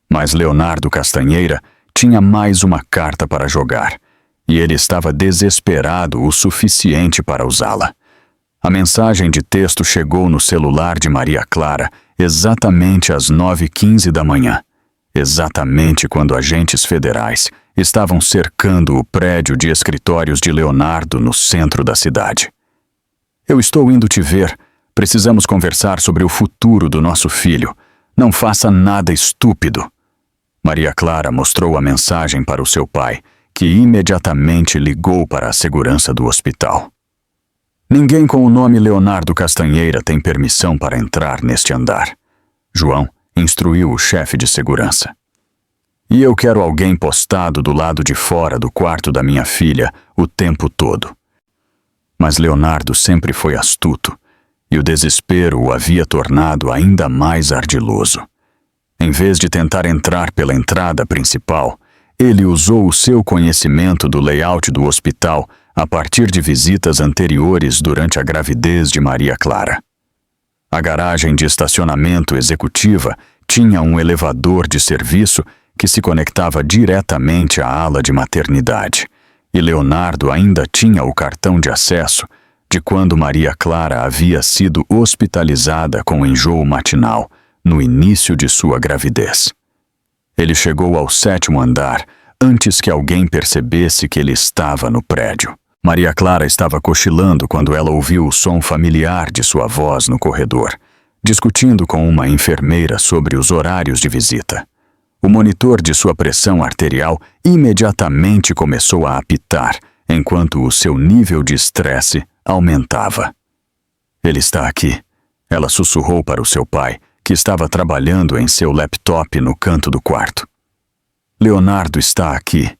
Mas Leonardo Castanheira tinha mais uma carta para jogar, e ele estava desesperado o suficiente para usá-la. A mensagem de texto chegou no celular de Maria Clara exatamente às 9h15 da manhã, exatamente quando agentes federais estavam cercando o prédio de escritórios de Leonardo no centro da cidade. "Eu estou indo te ver. Precisamos conversar sobre o futuro do nosso filho. Não faça nada estúpido." Maria Clara mostrou a mensagem para o seu pai, que imediatamente ligou para a segurança do hospital. "Ninguém com o nome Leonardo Castanheira tem permissão para entrar neste andar", João instruiu o chefe de segurança. "E eu quero alguém postado do lado de fora do quarto da minha filha o tempo todo." Mas Leonardo sempre foi astuto, e o desespero o havia tornado ainda mais ardiloso. Em vez de tentar entrar pela entrada principal, ele usou o seu conhecimento do layout do hospital a partir de visitas anteriores durante a gravidez de Maria Clara. A garagem de estacionamento executiva tinha um elevador de serviço que se conectava diretamente à ala de maternidade, e Leonardo ainda tinha o cartão de acesso de quando Maria Clara havia sido hospitalizada com enjoo matinal no início de sua gravidez. Ele chegou ao 7º andar antes que alguém percebesse que ele estava no prédio. Maria Clara estava cochilando quando ela ouviu o som familiar de sua voz no corredor, discutindo com uma enfermeira sobre os horários de visita. O monitor de sua pressão arterial imediatamente começou a apitar, enquanto o seu nível de estresse aumentava. Ele está aqui, ela sussurrou para o seu pai, que estava trabalhando em seu laptop no canto do quarto. Leonardo está aqui.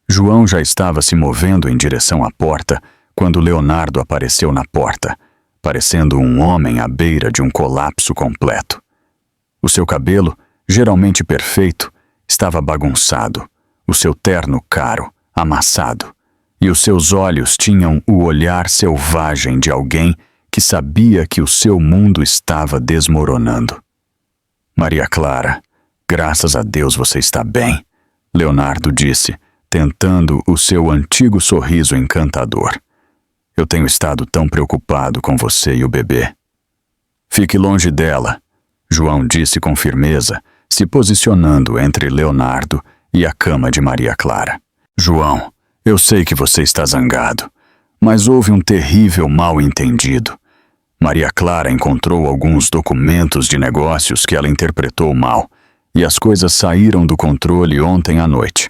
João já estava se movendo em direção à porta quando Leonardo apareceu na porta, parecendo um homem à beira de um colapso completo. O seu cabelo, geralmente perfeito, estava bagunçado, o seu terno caro, amassado, e os seus olhos tinham o olhar selvagem de alguém que sabia que o seu mundo estava desmoronando. Maria Clara, graças a Deus você está bem, Leonardo disse, tentando o seu antigo sorriso encantador. Eu tenho estado tão preocupado com você e o bebê. Fique longe dela, João disse com firmeza, se posicionando entre Leonardo e a cama de Maria Clara. João, eu sei que você está zangado, mas houve um terrível mal-entendido. Maria Clara encontrou alguns documentos de negócios que ela interpretou mal, e as coisas saíram do controle ontem à noite.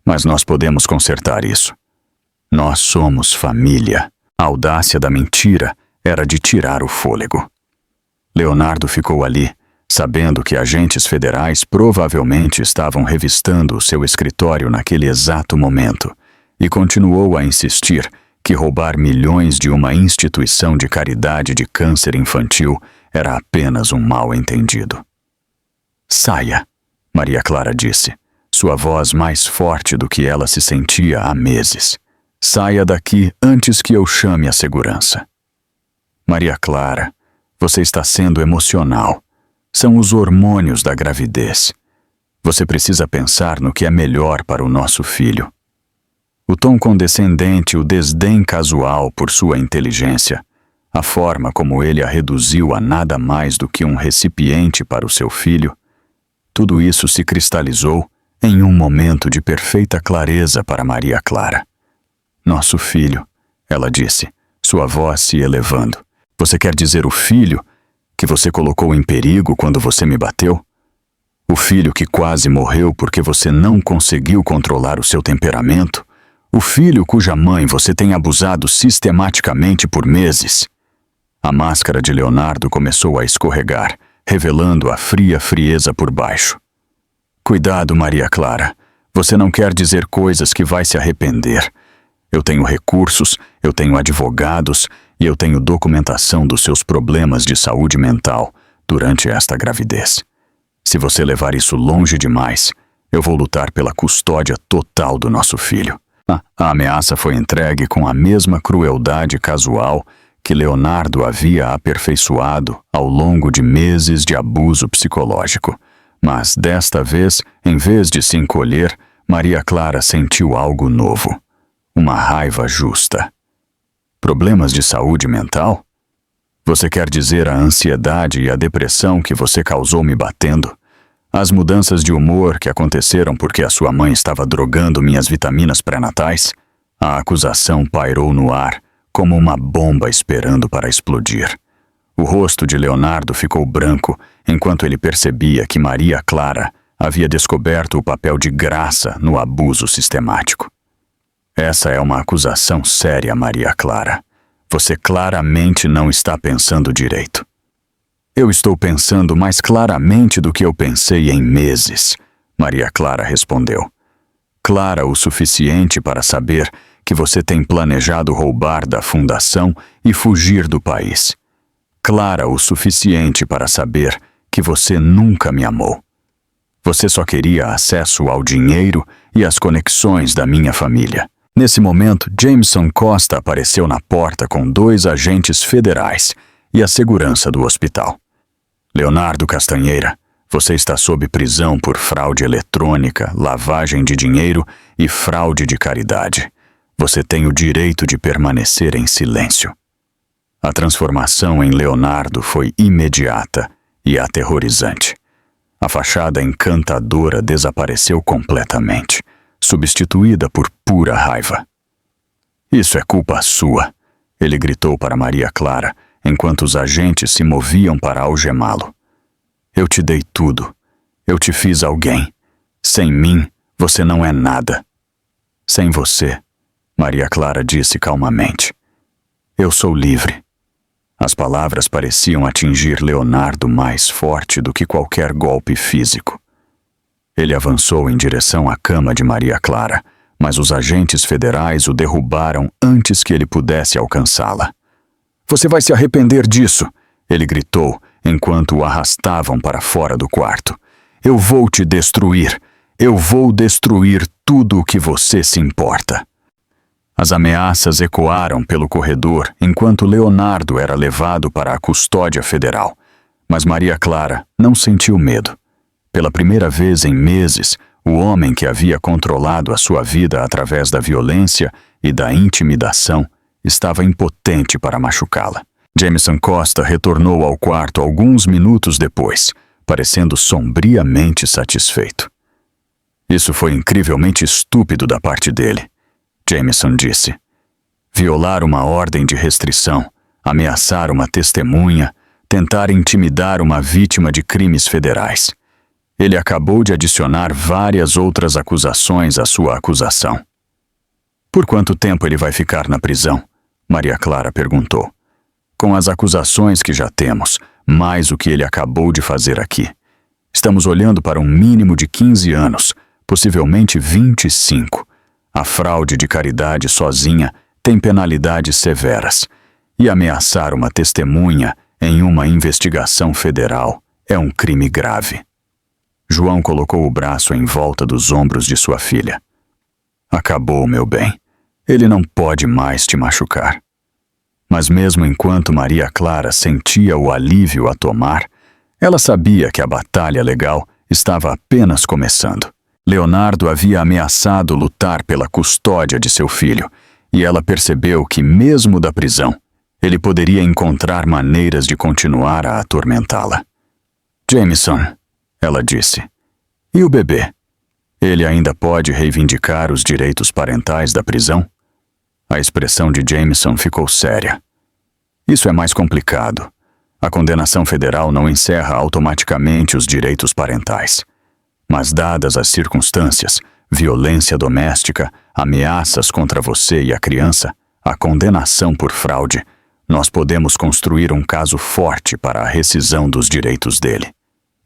Mas nós podemos consertar isso. Nós somos família. A audácia da mentira era de tirar o fôlego. Leonardo ficou ali, sabendo que agentes federais provavelmente estavam revistando o seu escritório naquele exato momento, e continuou a insistir que roubar milhões de uma instituição de caridade de câncer infantil era apenas um mal-entendido. Saia, Maria Clara disse, sua voz mais forte do que ela se sentia há meses. Saia daqui antes que eu chame a segurança. Maria Clara, você está sendo emocional. São os hormônios da gravidez. Você precisa pensar no que é melhor para o nosso filho. O tom condescendente, o desdém casual por sua inteligência, a forma como ele a reduziu a nada mais do que um recipiente para o seu filho, tudo isso se cristalizou em um momento de perfeita clareza para Maria Clara. Nosso filho, ela disse, sua voz se elevando. Você quer dizer o filho que você colocou em perigo quando você me bateu? O filho que quase morreu porque você não conseguiu controlar o seu temperamento? O filho cuja mãe você tem abusado sistematicamente por meses? A máscara de Leonardo começou a escorregar, revelando a fria frieza por baixo. Cuidado, Maria Clara. Você não quer dizer coisas que vai se arrepender. Eu tenho recursos, eu tenho advogados e eu tenho documentação dos seus problemas de saúde mental durante esta gravidez. Se você levar isso longe demais, eu vou lutar pela custódia total do nosso filho. A ameaça foi entregue com a mesma crueldade casual que Leonardo havia aperfeiçoado ao longo de meses de abuso psicológico. Mas desta vez, em vez de se encolher, Maria Clara sentiu algo novo. Uma raiva justa. Problemas de saúde mental? Você quer dizer a ansiedade e a depressão que você causou me batendo? As mudanças de humor que aconteceram porque a sua mãe estava drogando minhas vitaminas pré-natais? A acusação pairou no ar, como uma bomba esperando para explodir. O rosto de Leonardo ficou branco, enquanto ele percebia que Maria Clara havia descoberto o papel de graça no abuso sistemático. Essa é uma acusação séria, Maria Clara. Você claramente não está pensando direito. Eu estou pensando mais claramente do que eu pensei em meses, Maria Clara respondeu. Clara o suficiente para saber que você tem planejado roubar da fundação e fugir do país. Clara o suficiente para saber que você nunca me amou. Você só queria acesso ao dinheiro e às conexões da minha família. Nesse momento, Jameson Costa apareceu na porta com 2 agentes federais e a segurança do hospital. Leonardo Castanheira, você está sob prisão por fraude eletrônica, lavagem de dinheiro e fraude de caridade. Você tem o direito de permanecer em silêncio. A transformação em Leonardo foi imediata e aterrorizante. A fachada encantadora desapareceu completamente, substituída por pura raiva. Isso é culpa sua, ele gritou para Maria Clara, enquanto os agentes se moviam para algemá-lo. Eu te dei tudo. Eu te fiz alguém. Sem mim, você não é nada. Sem você, Maria Clara disse calmamente, eu sou livre. As palavras pareciam atingir Leonardo mais forte do que qualquer golpe físico. Ele avançou em direção à cama de Maria Clara, mas os agentes federais o derrubaram antes que ele pudesse alcançá-la. Você vai se arrepender disso, ele gritou, enquanto o arrastavam para fora do quarto. Eu vou te destruir. Eu vou destruir tudo o que você se importa. As ameaças ecoaram pelo corredor enquanto Leonardo era levado para a custódia federal. Mas Maria Clara não sentiu medo. Pela primeira vez em meses, o homem que havia controlado a sua vida através da violência e da intimidação estava impotente para machucá-la. Jameson Costa retornou ao quarto alguns minutos depois, parecendo sombriamente satisfeito. Isso foi incrivelmente estúpido da parte dele, Jameson disse. Violar uma ordem de restrição, ameaçar uma testemunha, tentar intimidar uma vítima de crimes federais. Ele acabou de adicionar várias outras acusações à sua acusação. Por quanto tempo ele vai ficar na prisão? Maria Clara perguntou. Com as acusações que já temos, mais o que ele acabou de fazer aqui. Estamos olhando para um mínimo de 15 anos, possivelmente 25. A fraude de caridade sozinha tem penalidades severas, e ameaçar uma testemunha em uma investigação federal é um crime grave. João colocou o braço em volta dos ombros de sua filha. Acabou, meu bem. Ele não pode mais te machucar. Mas mesmo enquanto Maria Clara sentia o alívio a tomar, ela sabia que a batalha legal estava apenas começando. Leonardo havia ameaçado lutar pela custódia de seu filho, e ela percebeu que, mesmo da prisão, ele poderia encontrar maneiras de continuar a atormentá-la. Jameson, ela disse, e o bebê? Ele ainda pode reivindicar os direitos parentais da prisão? A expressão de Jameson ficou séria. Isso é mais complicado. A condenação federal não encerra automaticamente os direitos parentais. Mas dadas as circunstâncias, violência doméstica, ameaças contra você e a criança, a condenação por fraude, nós podemos construir um caso forte para a rescisão dos direitos dele.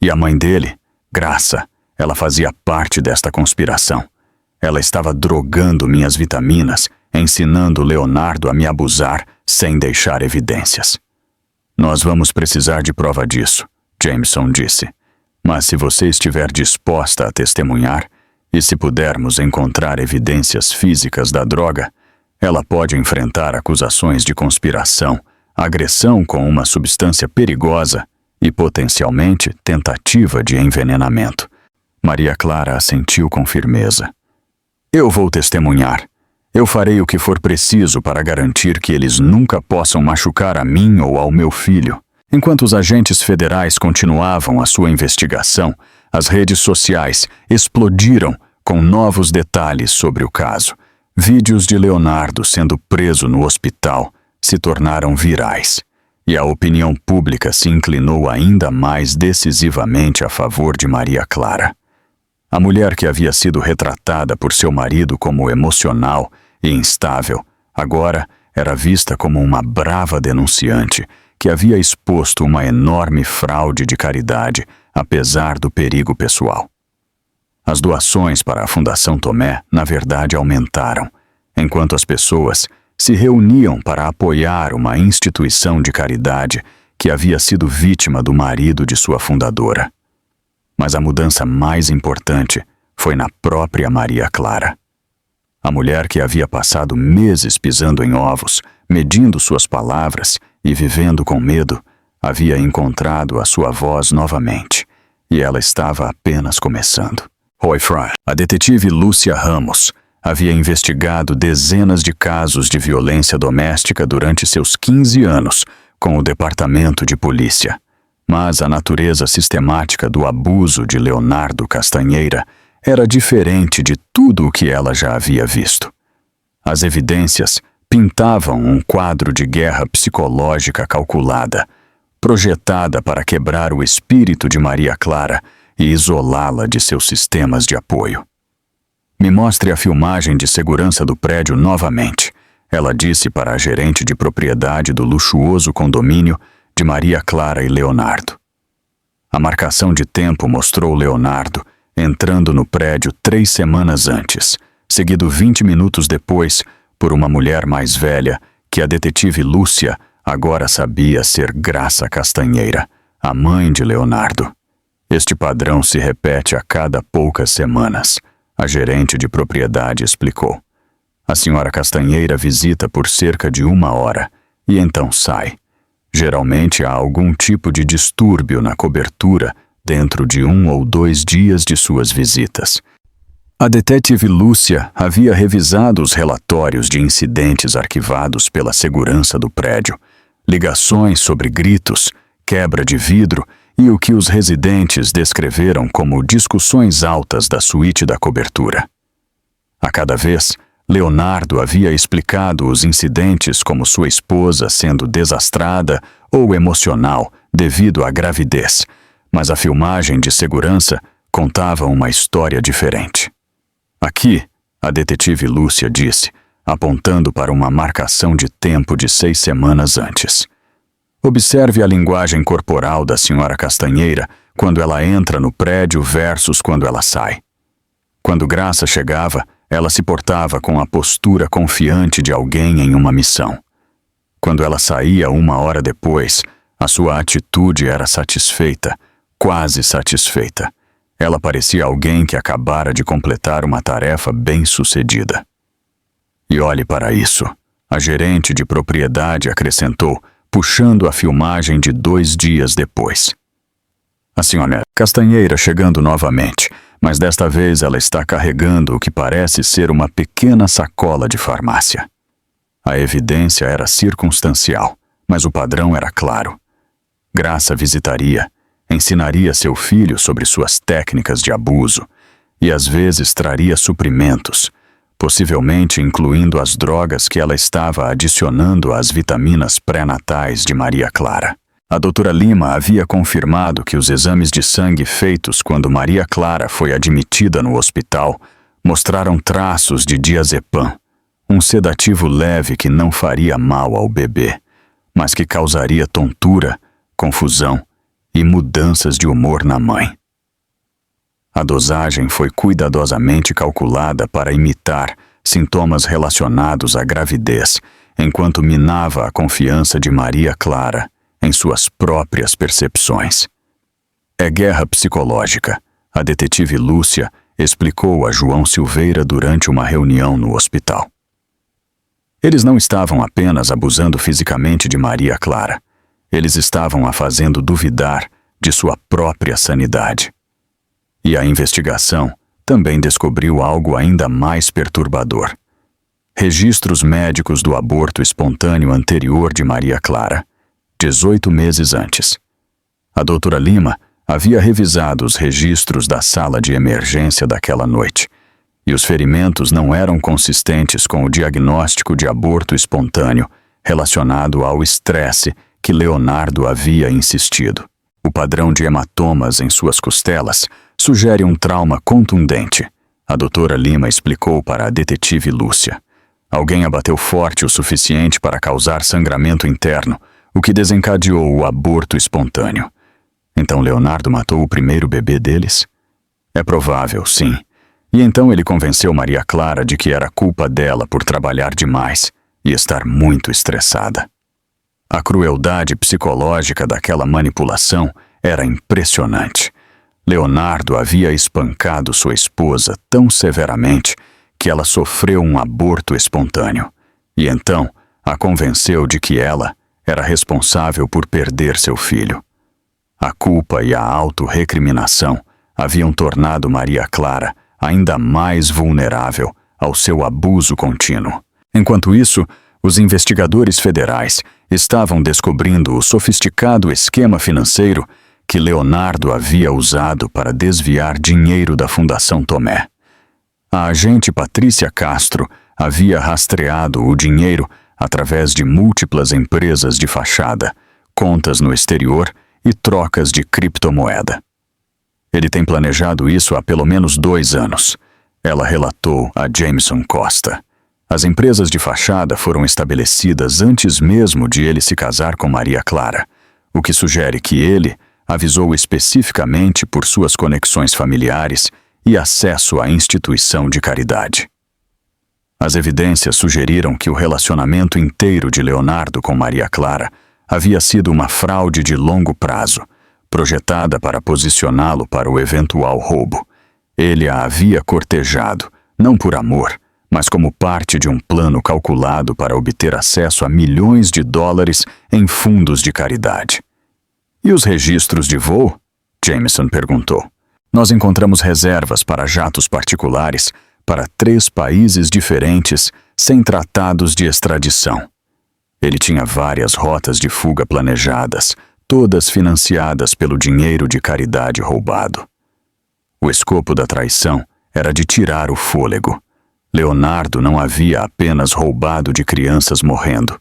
E a mãe dele, Graça, ela fazia parte desta conspiração. Ela estava drogando minhas vitaminas, ensinando Leonardo a me abusar sem deixar evidências. Nós vamos precisar de prova disso, Jameson disse. Mas se você estiver disposta a testemunhar, e se pudermos encontrar evidências físicas da droga, ela pode enfrentar acusações de conspiração, agressão com uma substância perigosa e, potencialmente, tentativa de envenenamento. Maria Clara assentiu com firmeza. Eu vou testemunhar. Eu farei o que for preciso para garantir que eles nunca possam machucar a mim ou ao meu filho. Enquanto os agentes federais continuavam a sua investigação, as redes sociais explodiram com novos detalhes sobre o caso. Vídeos de Leonardo sendo preso no hospital se tornaram virais, e a opinião pública se inclinou ainda mais decisivamente a favor de Maria Clara. A mulher que havia sido retratada por seu marido como emocional e instável, agora era vista como uma brava denunciante que havia exposto uma enorme fraude de caridade, apesar do perigo pessoal. As doações para a Fundação Tomé, na verdade, aumentaram, enquanto as pessoas se reuniam para apoiar uma instituição de caridade que havia sido vítima do marido de sua fundadora. Mas a mudança mais importante foi na própria Maria Clara. A mulher que havia passado meses pisando em ovos, medindo suas palavras e vivendo com medo, havia encontrado a sua voz novamente, e ela estava apenas começando. Roy Fry, a detetive Lúcia Ramos, havia investigado dezenas de casos de violência doméstica durante seus 15 anos com o Departamento de Polícia. Mas a natureza sistemática do abuso de Leonardo Castanheira era diferente de tudo o que ela já havia visto. As evidências pintavam um quadro de guerra psicológica calculada, projetada para quebrar o espírito de Maria Clara e isolá-la de seus sistemas de apoio. Me mostre a filmagem de segurança do prédio novamente, ela disse para a gerente de propriedade do luxuoso condomínio de Maria Clara e Leonardo. A marcação de tempo mostrou Leonardo entrando no prédio 3 semanas antes, seguido 20 minutos depois por uma mulher mais velha que a detetive Lúcia agora sabia ser Graça Castanheira, a mãe de Leonardo. Este padrão se repete a cada poucas semanas, a gerente de propriedade explicou. A senhora Castanheira visita por cerca de 1 hora e então sai. Geralmente há algum tipo de distúrbio na cobertura dentro de 1 ou 2 dias de suas visitas. A detetive Lúcia havia revisado os relatórios de incidentes arquivados pela segurança do prédio, ligações sobre gritos, quebra de vidro e o que os residentes descreveram como discussões altas da suíte da cobertura. A cada vez, Leonardo havia explicado os incidentes como sua esposa sendo desastrada ou emocional devido à gravidez, mas a filmagem de segurança contava uma história diferente. Aqui, a detetive Lúcia disse, apontando para uma marcação de tempo de 6 semanas antes. Observe a linguagem corporal da senhora Castanheira quando ela entra no prédio versus quando ela sai. Quando Graça chegava, ela se portava com a postura confiante de alguém em uma missão. Quando ela saía 1 hora depois, a sua atitude era satisfeita, quase satisfeita. Ela parecia alguém que acabara de completar uma tarefa bem-sucedida. E olhe para isso, a gerente de propriedade acrescentou, puxando a filmagem de 2 dias depois. A senhora Castanheira chegando novamente, mas desta vez ela está carregando o que parece ser uma pequena sacola de farmácia. A evidência era circunstancial, mas o padrão era claro. Graça visitaria, ensinaria seu filho sobre suas técnicas de abuso e às vezes traria suprimentos, possivelmente incluindo as drogas que ela estava adicionando às vitaminas pré-natais de Maria Clara. A doutora Lima havia confirmado que os exames de sangue feitos quando Maria Clara foi admitida no hospital mostraram traços de diazepam, um sedativo leve que não faria mal ao bebê, mas que causaria tontura, confusão e mudanças de humor na mãe. A dosagem foi cuidadosamente calculada para imitar sintomas relacionados à gravidez, enquanto minava a confiança de Maria Clara em suas próprias percepções. É guerra psicológica, a detetive Lúcia explicou a João Silveira durante uma reunião no hospital. Eles não estavam apenas abusando fisicamente de Maria Clara, eles estavam a fazendo duvidar de sua própria sanidade. E a investigação também descobriu algo ainda mais perturbador. Registros médicos do aborto espontâneo anterior de Maria Clara, 18 meses antes. A doutora Lima havia revisado os registros da sala de emergência daquela noite, e os ferimentos não eram consistentes com o diagnóstico de aborto espontâneo relacionado ao estresse que Leonardo havia insistido. O padrão de hematomas em suas costelas sugere um trauma contundente, a doutora Lima explicou para a detetive Lúcia. Alguém a bateu forte o suficiente para causar sangramento interno, o que desencadeou o aborto espontâneo. Então Leonardo matou o primeiro bebê deles? É provável, sim. E então ele convenceu Maria Clara de que era culpa dela por trabalhar demais e estar muito estressada. A crueldade psicológica daquela manipulação era impressionante. Leonardo havia espancado sua esposa tão severamente que ela sofreu um aborto espontâneo, e então a convenceu de que ela era responsável por perder seu filho. A culpa e a autorrecriminação haviam tornado Maria Clara ainda mais vulnerável ao seu abuso contínuo. Enquanto isso, os investigadores federais estavam descobrindo o sofisticado esquema financeiro que Leonardo havia usado para desviar dinheiro da Fundação Tomé. A agente Patrícia Castro havia rastreado o dinheiro através de múltiplas empresas de fachada, contas no exterior e trocas de criptomoeda. Ele tem planejado isso há pelo menos 2 anos. Ela relatou a Jameson Costa. As empresas de fachada foram estabelecidas antes mesmo de ele se casar com Maria Clara, o que sugere que ele avisou especificamente por suas conexões familiares e acesso à instituição de caridade. As evidências sugeriram que o relacionamento inteiro de Leonardo com Maria Clara havia sido uma fraude de longo prazo, projetada para posicioná-lo para o eventual roubo. Ele a havia cortejado, não por amor, mas como parte de um plano calculado para obter acesso a milhões de dólares em fundos de caridade. E os registros de voo? Jameson perguntou. Nós encontramos reservas para jatos particulares para 3 países diferentes sem tratados de extradição. Ele tinha várias rotas de fuga planejadas, todas financiadas pelo dinheiro de caridade roubado. O escopo da traição era de tirar o fôlego. Leonardo não havia apenas roubado de crianças morrendo.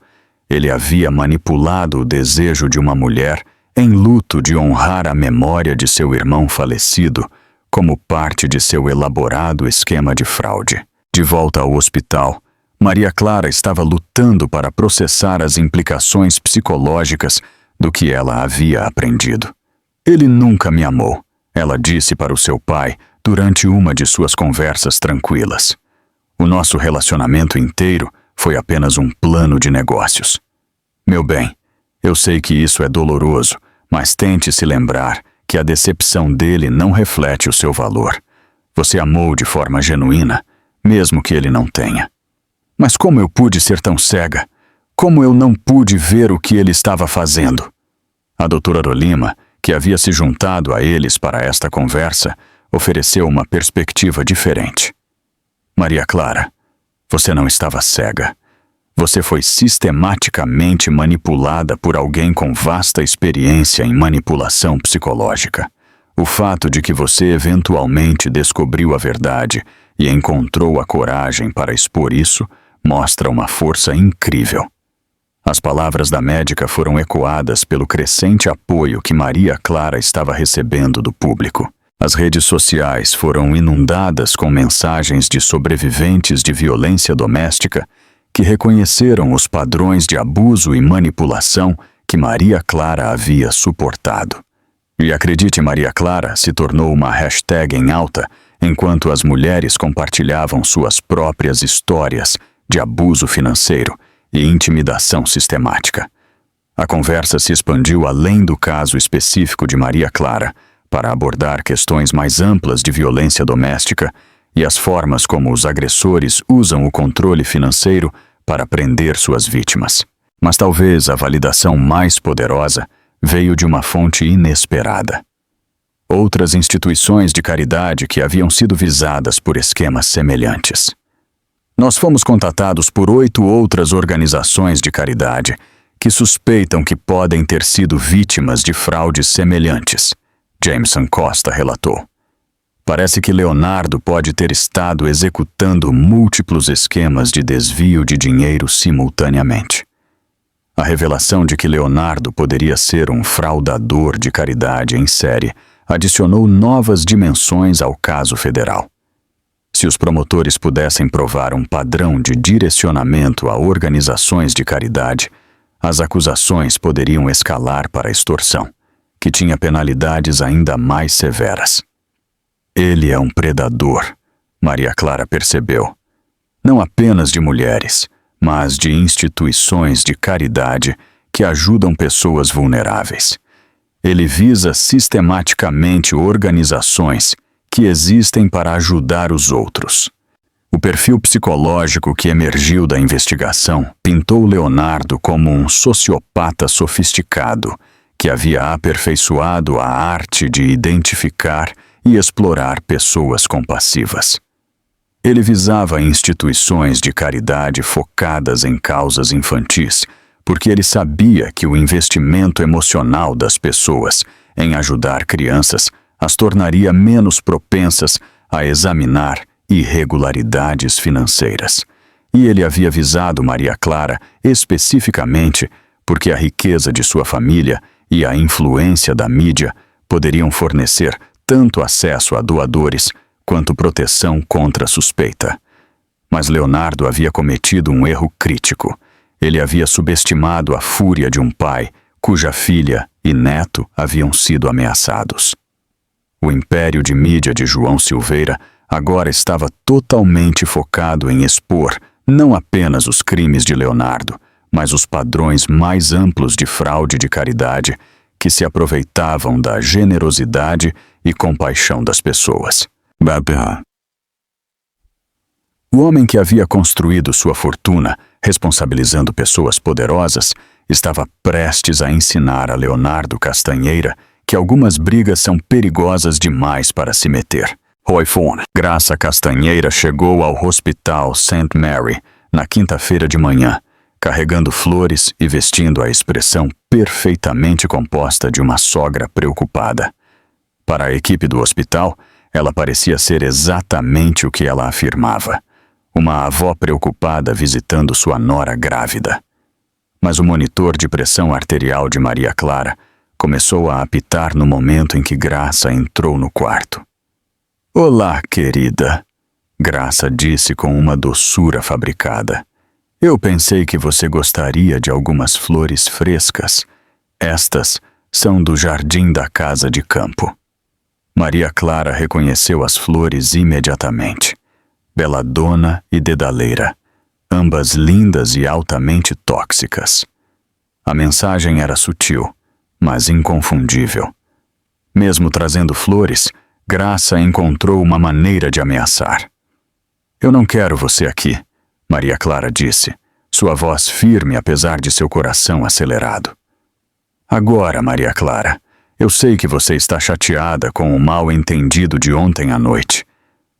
Ele havia manipulado o desejo de uma mulher em luto de honrar a memória de seu irmão falecido como parte de seu elaborado esquema de fraude. De volta ao hospital, Maria Clara estava lutando para processar as implicações psicológicas do que ela havia aprendido. Ele nunca me amou, ela disse para o seu pai durante uma de suas conversas tranquilas. O nosso relacionamento inteiro foi apenas um plano de negócios. Meu bem, eu sei que isso é doloroso, mas tente se lembrar que a decepção dele não reflete o seu valor. Você amou de forma genuína, mesmo que ele não tenha. Mas como eu pude ser tão cega? Como eu não pude ver o que ele estava fazendo? A doutora Rolima, que havia se juntado a eles para esta conversa, ofereceu uma perspectiva diferente. Maria Clara, você não estava cega. Você foi sistematicamente manipulada por alguém com vasta experiência em manipulação psicológica. O fato de que você eventualmente descobriu a verdade e encontrou a coragem para expor isso mostra uma força incrível. As palavras da médica foram ecoadas pelo crescente apoio que Maria Clara estava recebendo do público. As redes sociais foram inundadas com mensagens de sobreviventes de violência doméstica que reconheceram os padrões de abuso e manipulação que Maria Clara havia suportado. E acredite, Maria Clara se tornou uma hashtag em alta enquanto as mulheres compartilhavam suas próprias histórias de abuso financeiro e intimidação sistemática. A conversa se expandiu além do caso específico de Maria Clara para abordar questões mais amplas de violência doméstica e as formas como os agressores usam o controle financeiro para prender suas vítimas. Mas talvez a validação mais poderosa veio de uma fonte inesperada. Outras instituições de caridade que haviam sido visadas por esquemas semelhantes. Nós fomos contatados por 8 outras organizações de caridade que suspeitam que podem ter sido vítimas de fraudes semelhantes, Jameson Costa relatou. Parece que Leonardo pode ter estado executando múltiplos esquemas de desvio de dinheiro simultaneamente. A revelação de que Leonardo poderia ser um fraudador de caridade em série adicionou novas dimensões ao caso federal. Se os promotores pudessem provar um padrão de direcionamento a organizações de caridade, as acusações poderiam escalar para a extorsão, que tinha penalidades ainda mais severas. Ele é um predador, Maria Clara percebeu. Não apenas de mulheres, mas de instituições de caridade que ajudam pessoas vulneráveis. Ele visa sistematicamente organizações que existem para ajudar os outros. O perfil psicológico que emergiu da investigação pintou Leonardo como um sociopata sofisticado que havia aperfeiçoado a arte de identificar e explorar pessoas compassivas. Ele visava instituições de caridade focadas em causas infantis, porque ele sabia que o investimento emocional das pessoas em ajudar crianças as tornaria menos propensas a examinar irregularidades financeiras. E ele havia visado Maria Clara especificamente porque a riqueza de sua família e a influência da mídia poderiam fornecer tanto acesso a doadores quanto proteção contra a suspeita. Mas Leonardo havia cometido um erro crítico. Ele havia subestimado a fúria de um pai cuja filha e neto haviam sido ameaçados. O império de mídia de João Silveira agora estava totalmente focado em expor não apenas os crimes de Leonardo, mas os padrões mais amplos de fraude de caridade que se aproveitavam da generosidade e compaixão das pessoas. O homem que havia construído sua fortuna, responsabilizando pessoas poderosas, estava prestes a ensinar a Leonardo Castanheira que algumas brigas são perigosas demais para se meter. Graça Castanheira chegou ao Hospital St. Mary na quinta-feira de manhã, carregando flores e vestindo a expressão perfeitamente composta de uma sogra preocupada. Para a equipe do hospital, ela parecia ser exatamente o que ela afirmava: uma avó preocupada visitando sua nora grávida. Mas o monitor de pressão arterial de Maria Clara começou a apitar no momento em que Graça entrou no quarto. "Olá, querida", Graça disse com uma doçura fabricada. "Eu pensei que você gostaria de algumas flores frescas. Estas são do jardim da casa de campo." Maria Clara reconheceu as flores imediatamente. Beladona e Dedaleira, ambas lindas e altamente tóxicas. A mensagem era sutil, mas inconfundível. Mesmo trazendo flores, Graça encontrou uma maneira de ameaçar. "Eu não quero você aqui", Maria Clara disse, sua voz firme apesar de seu coração acelerado. "Agora, Maria Clara, eu sei que você está chateada com o mal-entendido de ontem à noite,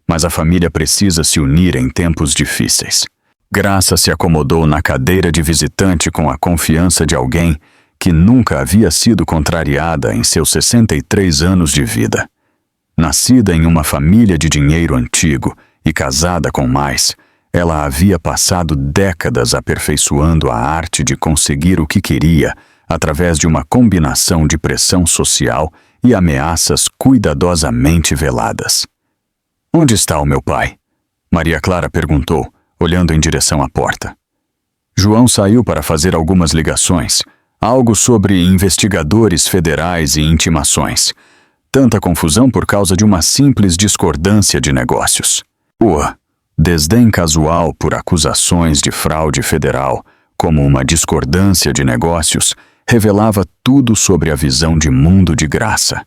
mas a família precisa se unir em tempos difíceis." Graça se acomodou na cadeira de visitante com a confiança de alguém que nunca havia sido contrariada em seus 63 anos de vida. Nascida em uma família de dinheiro antigo e casada com mais, ela havia passado décadas aperfeiçoando a arte de conseguir o que queria através de uma combinação de pressão social e ameaças cuidadosamente veladas. "Onde está o meu pai?" Maria Clara perguntou, olhando em direção à porta. "João saiu para fazer algumas ligações, algo sobre investigadores federais e intimações. Tanta confusão por causa de uma simples discordância de negócios. O desdém casual por acusações de fraude federal, como uma discordância de negócios, revelava tudo sobre a visão de mundo de Graça.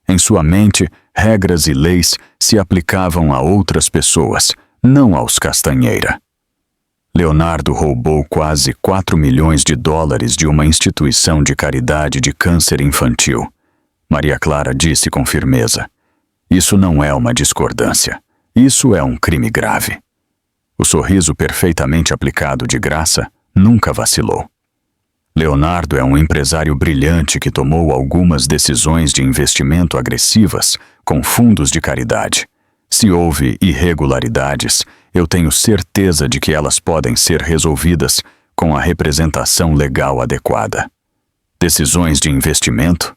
Em sua mente, regras e leis se aplicavam a outras pessoas, não aos Castanheira. Leonardo roubou quase 4 milhões de dólares de uma instituição de caridade de câncer infantil. Maria Clara disse com firmeza: "Isso não é uma discordância. Isso é um crime grave." O sorriso perfeitamente aplicado de Graça nunca vacilou. Leonardo é um empresário brilhante que tomou algumas decisões de investimento agressivas com fundos de caridade. Se houve irregularidades, eu tenho certeza de que elas podem ser resolvidas com a representação legal adequada. Decisões de investimento?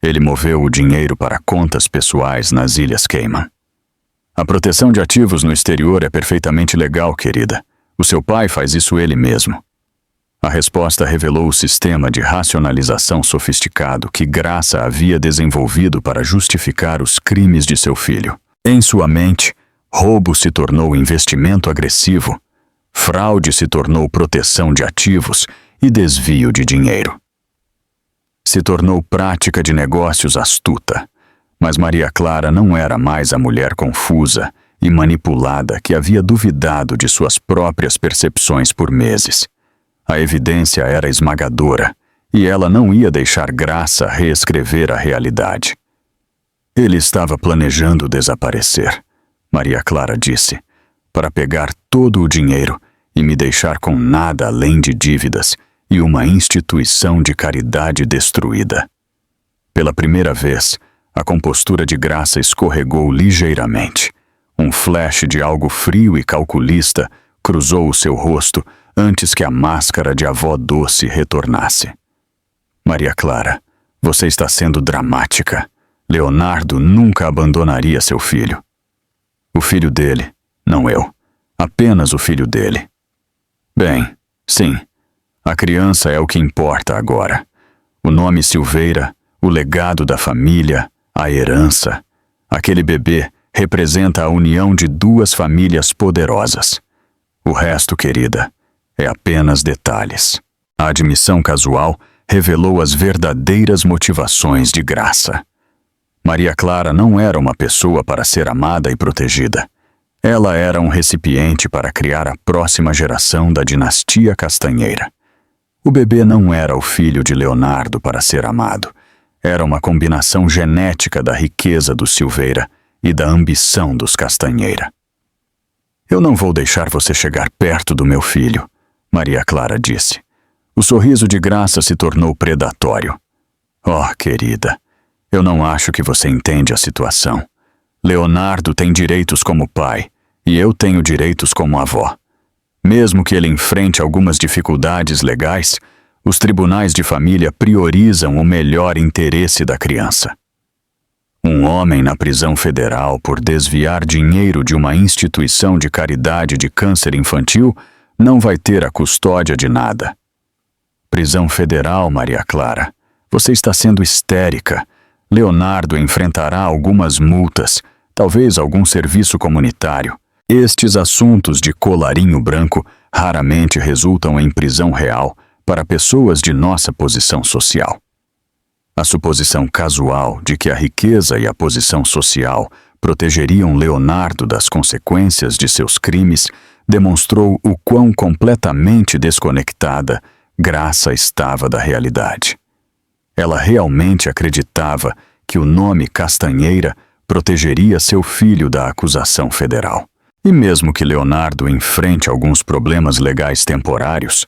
Ele moveu o dinheiro para contas pessoais nas Ilhas Cayman. "A proteção de ativos no exterior é perfeitamente legal, querida. O seu pai faz isso ele mesmo." A resposta revelou o sistema de racionalização sofisticado que Graça havia desenvolvido para justificar os crimes de seu filho. Em sua mente, roubo se tornou investimento agressivo, fraude se tornou proteção de ativos e desvio de dinheiro. Se tornou prática de negócios astuta, mas Maria Clara não era mais a mulher confusa e manipulada que havia duvidado de suas próprias percepções por meses. A evidência era esmagadora, e ela não ia deixar Graça reescrever a realidade. "Ele estava planejando desaparecer", Maria Clara disse, "para pegar todo o dinheiro e me deixar com nada além de dívidas e uma instituição de caridade destruída." Pela primeira vez, a compostura de Graça escorregou ligeiramente. Um flash de algo frio e calculista cruzou o seu rosto antes que a máscara de avó doce retornasse. "Maria Clara, você está sendo dramática. Leonardo nunca abandonaria seu filho. O filho dele, não eu. Apenas o filho dele. Bem, sim, a criança é o que importa agora. O nome Silveira, o legado da família, a herança. Aquele bebê representa a união de duas famílias poderosas. O resto, querida, é apenas detalhes. A admissão casual revelou as verdadeiras motivações de Graça. Maria Clara não era uma pessoa para ser amada e protegida. Ela era um recipiente para criar a próxima geração da dinastia Castanheira. O bebê não era o filho de Leonardo para ser amado. Era uma combinação genética da riqueza dos Silveira e da ambição dos Castanheira. Eu não vou deixar você chegar perto do meu filho, Maria Clara disse. O sorriso de Graça se tornou predatório. Oh, querida, eu não acho que você entende a situação. Leonardo tem direitos como pai, e eu tenho direitos como avó. Mesmo que ele enfrente algumas dificuldades legais, os tribunais de família priorizam o melhor interesse da criança. Um homem na prisão federal por desviar dinheiro de uma instituição de caridade de câncer infantil não vai ter a custódia de nada. Prisão federal, Maria Clara. Você está sendo histérica. Leonardo enfrentará algumas multas, talvez algum serviço comunitário. Estes assuntos de colarinho branco raramente resultam em prisão real para pessoas de nossa posição social. A suposição casual de que a riqueza e a posição social protegeriam Leonardo das consequências de seus crimes demonstrou o quão completamente desconectada Graça estava da realidade. Ela realmente acreditava que o nome Castanheira protegeria seu filho da acusação federal. E mesmo que Leonardo enfrente alguns problemas legais temporários,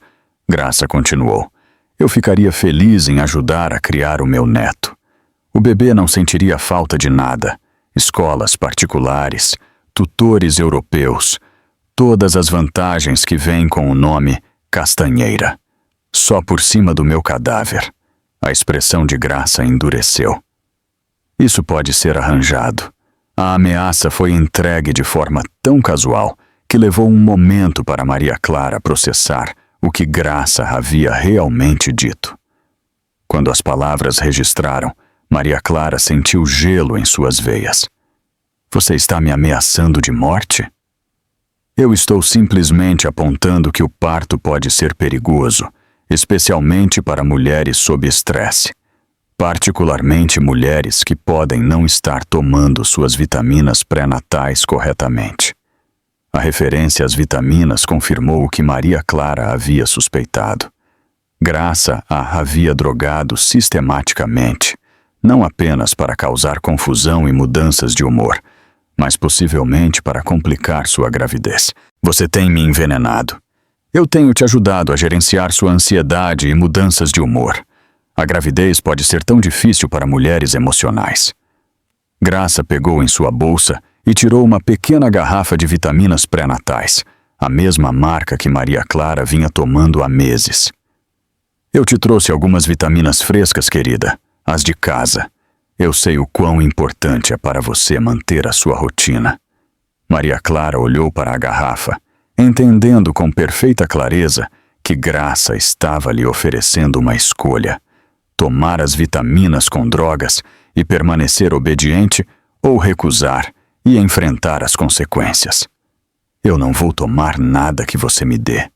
Graça continuou, eu ficaria feliz em ajudar a criar o meu neto. O bebê não sentiria falta de nada. Escolas particulares, tutores europeus, todas as vantagens que vêm com o nome Castanheira. Só por cima do meu cadáver. A expressão de Graça endureceu. Isso pode ser arranjado. A ameaça foi entregue de forma tão casual que levou um momento para Maria Clara processar o que Graça havia realmente dito. Quando as palavras registraram, Maria Clara sentiu gelo em suas veias. Você está me ameaçando de morte? Eu estou simplesmente apontando que o parto pode ser perigoso, especialmente para mulheres sob estresse, particularmente mulheres que podem não estar tomando suas vitaminas pré-natais corretamente. A referência às vitaminas confirmou o que Maria Clara havia suspeitado. Graça a havia drogado sistematicamente, não apenas para causar confusão e mudanças de humor, mas possivelmente para complicar sua gravidez. Você tem me envenenado. Eu tenho te ajudado a gerenciar sua ansiedade e mudanças de humor. A gravidez pode ser tão difícil para mulheres emocionais. Graça pegou em sua bolsa e tirou uma pequena garrafa de vitaminas pré-natais, a mesma marca que Maria Clara vinha tomando há meses. Eu te trouxe algumas vitaminas frescas, querida, as de casa. Eu sei o quão importante é para você manter a sua rotina. Maria Clara olhou para a garrafa, entendendo com perfeita clareza que Graça estava lhe oferecendo uma escolha: tomar as vitaminas com drogas e permanecer obediente ou recusar e enfrentar as consequências. Eu não vou tomar nada que você me dê.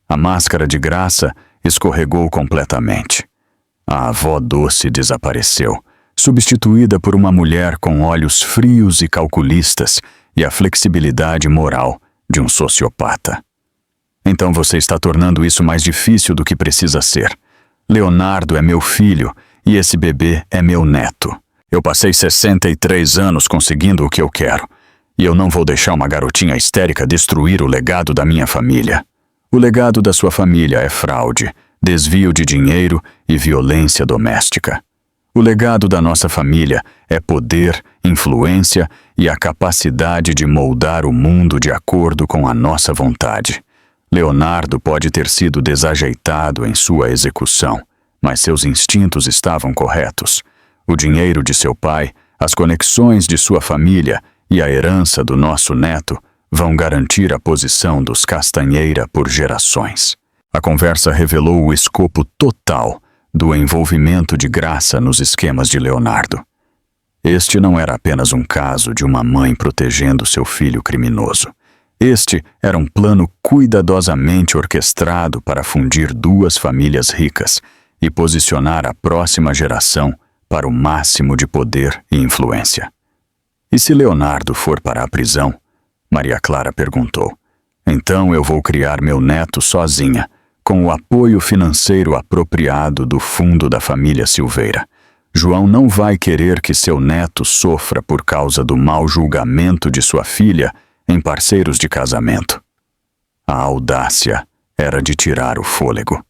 A máscara de Graça escorregou completamente. A avó doce desapareceu, substituída por uma mulher com olhos frios e calculistas e a flexibilidade moral de um sociopata. Então você está tornando isso mais difícil do que precisa ser. Leonardo é meu filho e esse bebê é meu neto. Eu passei 63 anos conseguindo o que eu quero, e eu não vou deixar uma garotinha histérica destruir o legado da minha família. O legado da sua família é fraude, desvio de dinheiro e violência doméstica. O legado da nossa família é poder, influência e a capacidade de moldar o mundo de acordo com a nossa vontade. Leonardo pode ter sido desajeitado em sua execução, mas seus instintos estavam corretos. O dinheiro de seu pai, as conexões de sua família e a herança do nosso neto vão garantir a posição dos Castanheira por gerações. A conversa revelou o escopo total do envolvimento de Graça nos esquemas de Leonardo. Este não era apenas um caso de uma mãe protegendo seu filho criminoso. Este era um plano cuidadosamente orquestrado para fundir duas famílias ricas e posicionar a próxima geração para o máximo de poder e influência. E se Leonardo for para a prisão? Maria Clara perguntou. Então eu vou criar meu neto sozinha, com o apoio financeiro apropriado do fundo da família Silveira. João não vai querer que seu neto sofra por causa do mau julgamento de sua filha em parceiros de casamento. A audácia era de tirar o fôlego.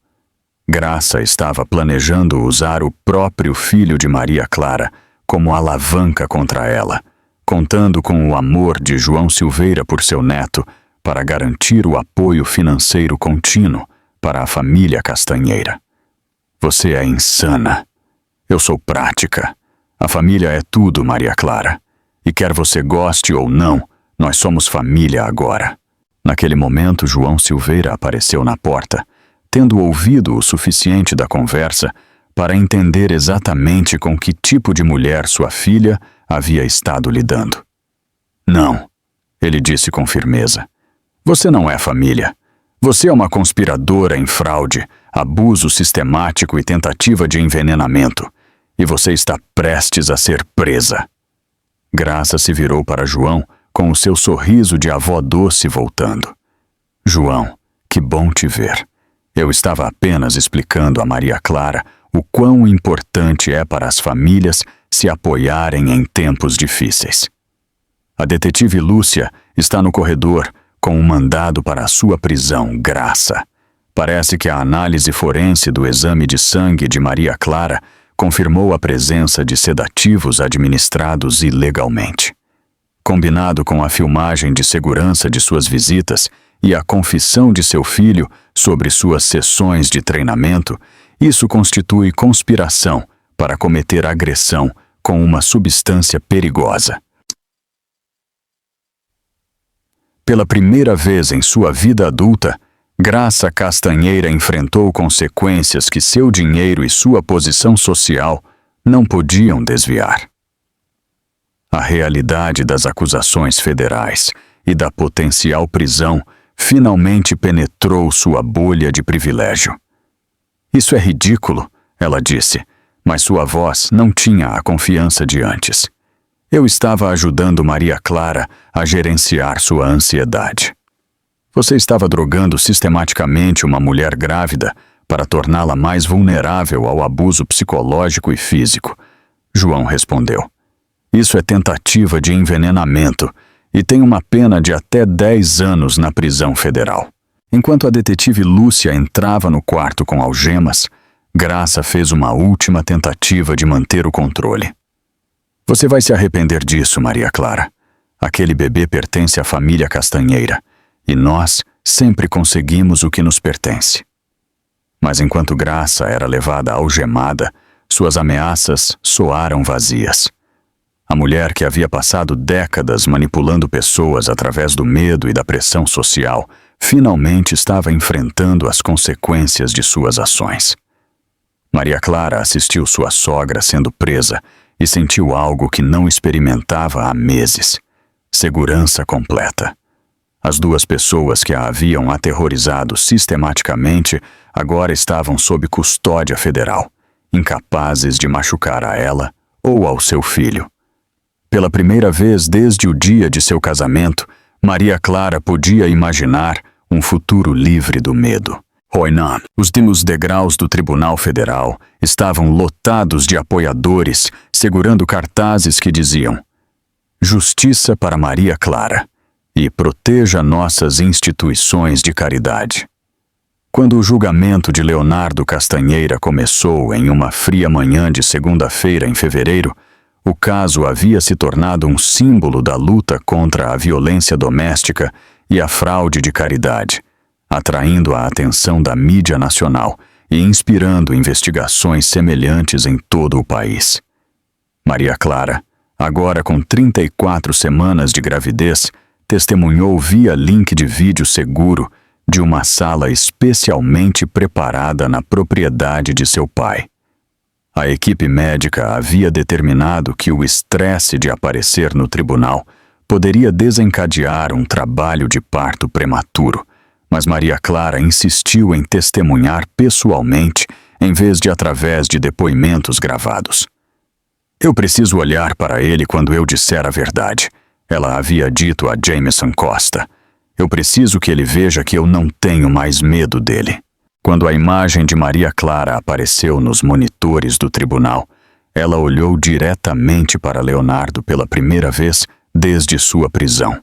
Graça estava planejando usar o próprio filho de Maria Clara como alavanca contra ela, contando com o amor de João Silveira por seu neto para garantir o apoio financeiro contínuo para a família Castanheira. Você é insana. Eu sou prática. A família é tudo, Maria Clara. E quer você goste ou não, nós somos família agora. Naquele momento, João Silveira apareceu na porta, tendo ouvido o suficiente da conversa para entender exatamente com que tipo de mulher sua filha havia estado lidando. Não, ele disse com firmeza. Você não é família. Você é uma conspiradora em fraude, abuso sistemático e tentativa de envenenamento. E você está prestes a ser presa. Graça se virou para João com o seu sorriso de avó doce voltando. João, que bom te ver. Eu estava apenas explicando a Maria Clara o quão importante é para as famílias se apoiarem em tempos difíceis. A detetive Lúcia está no corredor com um mandado para a sua prisão, Graça. Parece que a análise forense do exame de sangue de Maria Clara confirmou a presença de sedativos administrados ilegalmente. Combinado com a filmagem de segurança de suas visitas e a confissão de seu filho sobre suas sessões de treinamento, isso constitui conspiração para cometer agressão com uma substância perigosa. Pela primeira vez em sua vida adulta, Graça Castanheira enfrentou consequências que seu dinheiro e sua posição social não podiam desviar. A realidade das acusações federais e da potencial prisão finalmente penetrou sua bolha de privilégio. Isso é ridículo, ela disse, mas sua voz não tinha a confiança de antes. Eu estava ajudando Maria Clara a gerenciar sua ansiedade. Você estava drogando sistematicamente uma mulher grávida para torná-la mais vulnerável ao abuso psicológico e físico. João respondeu. Isso é tentativa de envenenamento e tem uma pena de até 10 anos na prisão federal. Enquanto a detetive Lúcia entrava no quarto com algemas, Graça fez uma última tentativa de manter o controle. Você vai se arrepender disso, Maria Clara. Aquele bebê pertence à família Castanheira. E nós sempre conseguimos o que nos pertence. Mas enquanto Graça era levada algemada, suas ameaças soaram vazias. A mulher que havia passado décadas manipulando pessoas através do medo e da pressão social, finalmente estava enfrentando as consequências de suas ações. Maria Clara assistiu sua sogra sendo presa e sentiu algo que não experimentava há meses: segurança completa. As duas pessoas que a haviam aterrorizado sistematicamente agora estavam sob custódia federal, incapazes de machucar a ela ou ao seu filho. Pela primeira vez desde o dia de seu casamento, Maria Clara podia imaginar um futuro livre do medo. Hoinan, os últimos degraus do Tribunal Federal estavam lotados de apoiadores segurando cartazes que diziam: Justiça para Maria Clara. E proteja nossas instituições de caridade. Quando o julgamento de Leonardo Castanheira começou em uma fria manhã de segunda-feira em fevereiro, o caso havia se tornado um símbolo da luta contra a violência doméstica e a fraude de caridade, atraindo a atenção da mídia nacional e inspirando investigações semelhantes em todo o país. Maria Clara, agora com 34 semanas de gravidez, testemunhou via link de vídeo seguro de uma sala especialmente preparada na propriedade de seu pai. A equipe médica havia determinado que o estresse de aparecer no tribunal poderia desencadear um trabalho de parto prematuro, mas Maria Clara insistiu em testemunhar pessoalmente em vez de através de depoimentos gravados. Eu preciso olhar para ele quando eu disser a verdade, ela havia dito a Jameson Costa. Eu preciso que ele veja que eu não tenho mais medo dele. Quando a imagem de Maria Clara apareceu nos monitores do tribunal, ela olhou diretamente para Leonardo pela primeira vez desde sua prisão.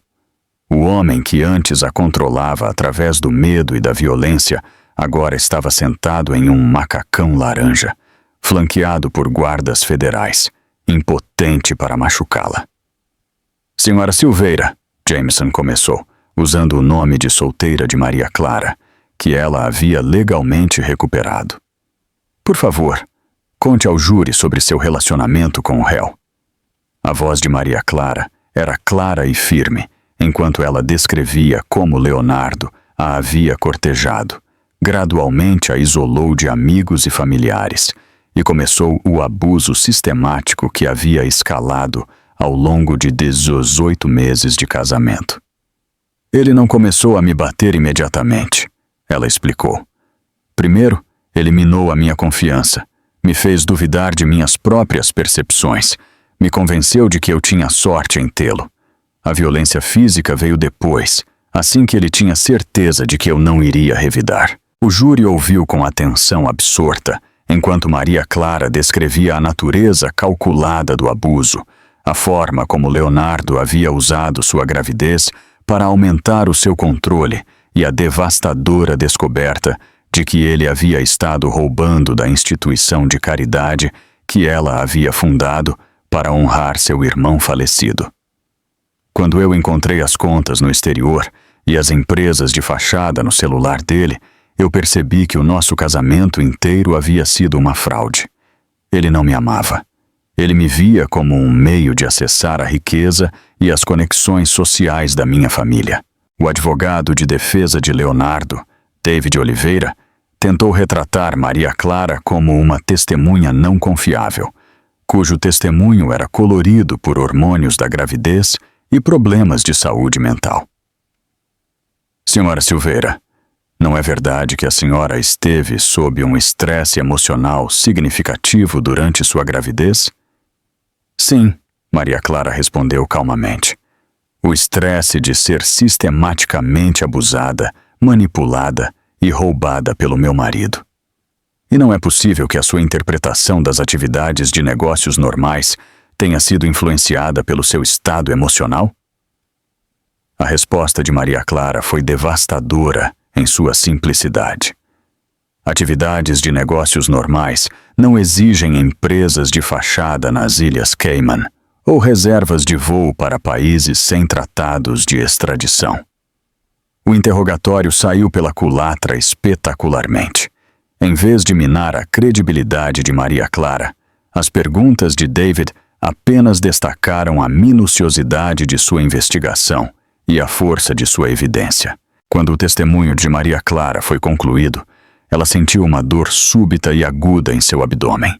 O homem que antes a controlava através do medo e da violência agora estava sentado em um macacão laranja, flanqueado por guardas federais, impotente para machucá-la. Senhora Silveira, Jameson começou, usando o nome de solteira de Maria Clara, que ela havia legalmente recuperado. Por favor, conte ao júri sobre seu relacionamento com o réu. A voz de Maria Clara era clara e firme, enquanto ela descrevia como Leonardo a havia cortejado, gradualmente a isolou de amigos e familiares, e começou o abuso sistemático que havia escalado ao longo de 18 meses de casamento. Ele não começou a me bater imediatamente, ela explicou. Primeiro, ele minou a minha confiança, me fez duvidar de minhas próprias percepções, me convenceu de que eu tinha sorte em tê-lo. A violência física veio depois, assim que ele tinha certeza de que eu não iria revidar. O júri ouviu com atenção absorta, enquanto Maria Clara descrevia a natureza calculada do abuso, a forma como Leonardo havia usado sua gravidez para aumentar o seu controle e a devastadora descoberta de que ele havia estado roubando da instituição de caridade que ela havia fundado para honrar seu irmão falecido. Quando eu encontrei as contas no exterior e as empresas de fachada no celular dele, eu percebi que o nosso casamento inteiro havia sido uma fraude. Ele não me amava. Ele me via como um meio de acessar a riqueza e as conexões sociais da minha família. O advogado de defesa de Leonardo, David Oliveira, tentou retratar Maria Clara como uma testemunha não confiável, cujo testemunho era colorido por hormônios da gravidez e problemas de saúde mental. Senhora Silveira, não é verdade que a senhora esteve sob um estresse emocional significativo durante sua gravidez? Sim, Maria Clara respondeu calmamente. O estresse de ser sistematicamente abusada, manipulada e roubada pelo meu marido. E não é possível que a sua interpretação das atividades de negócios normais tenha sido influenciada pelo seu estado emocional? A resposta de Maria Clara foi devastadora em sua simplicidade. Atividades de negócios normais não exigem empresas de fachada nas Ilhas Cayman ou reservas de voo para países sem tratados de extradição. O interrogatório saiu pela culatra espetacularmente. Em vez de minar a credibilidade de Maria Clara, as perguntas de David apenas destacaram a minuciosidade de sua investigação e a força de sua evidência. Quando o testemunho de Maria Clara foi concluído, ela sentiu uma dor súbita e aguda em seu abdômen.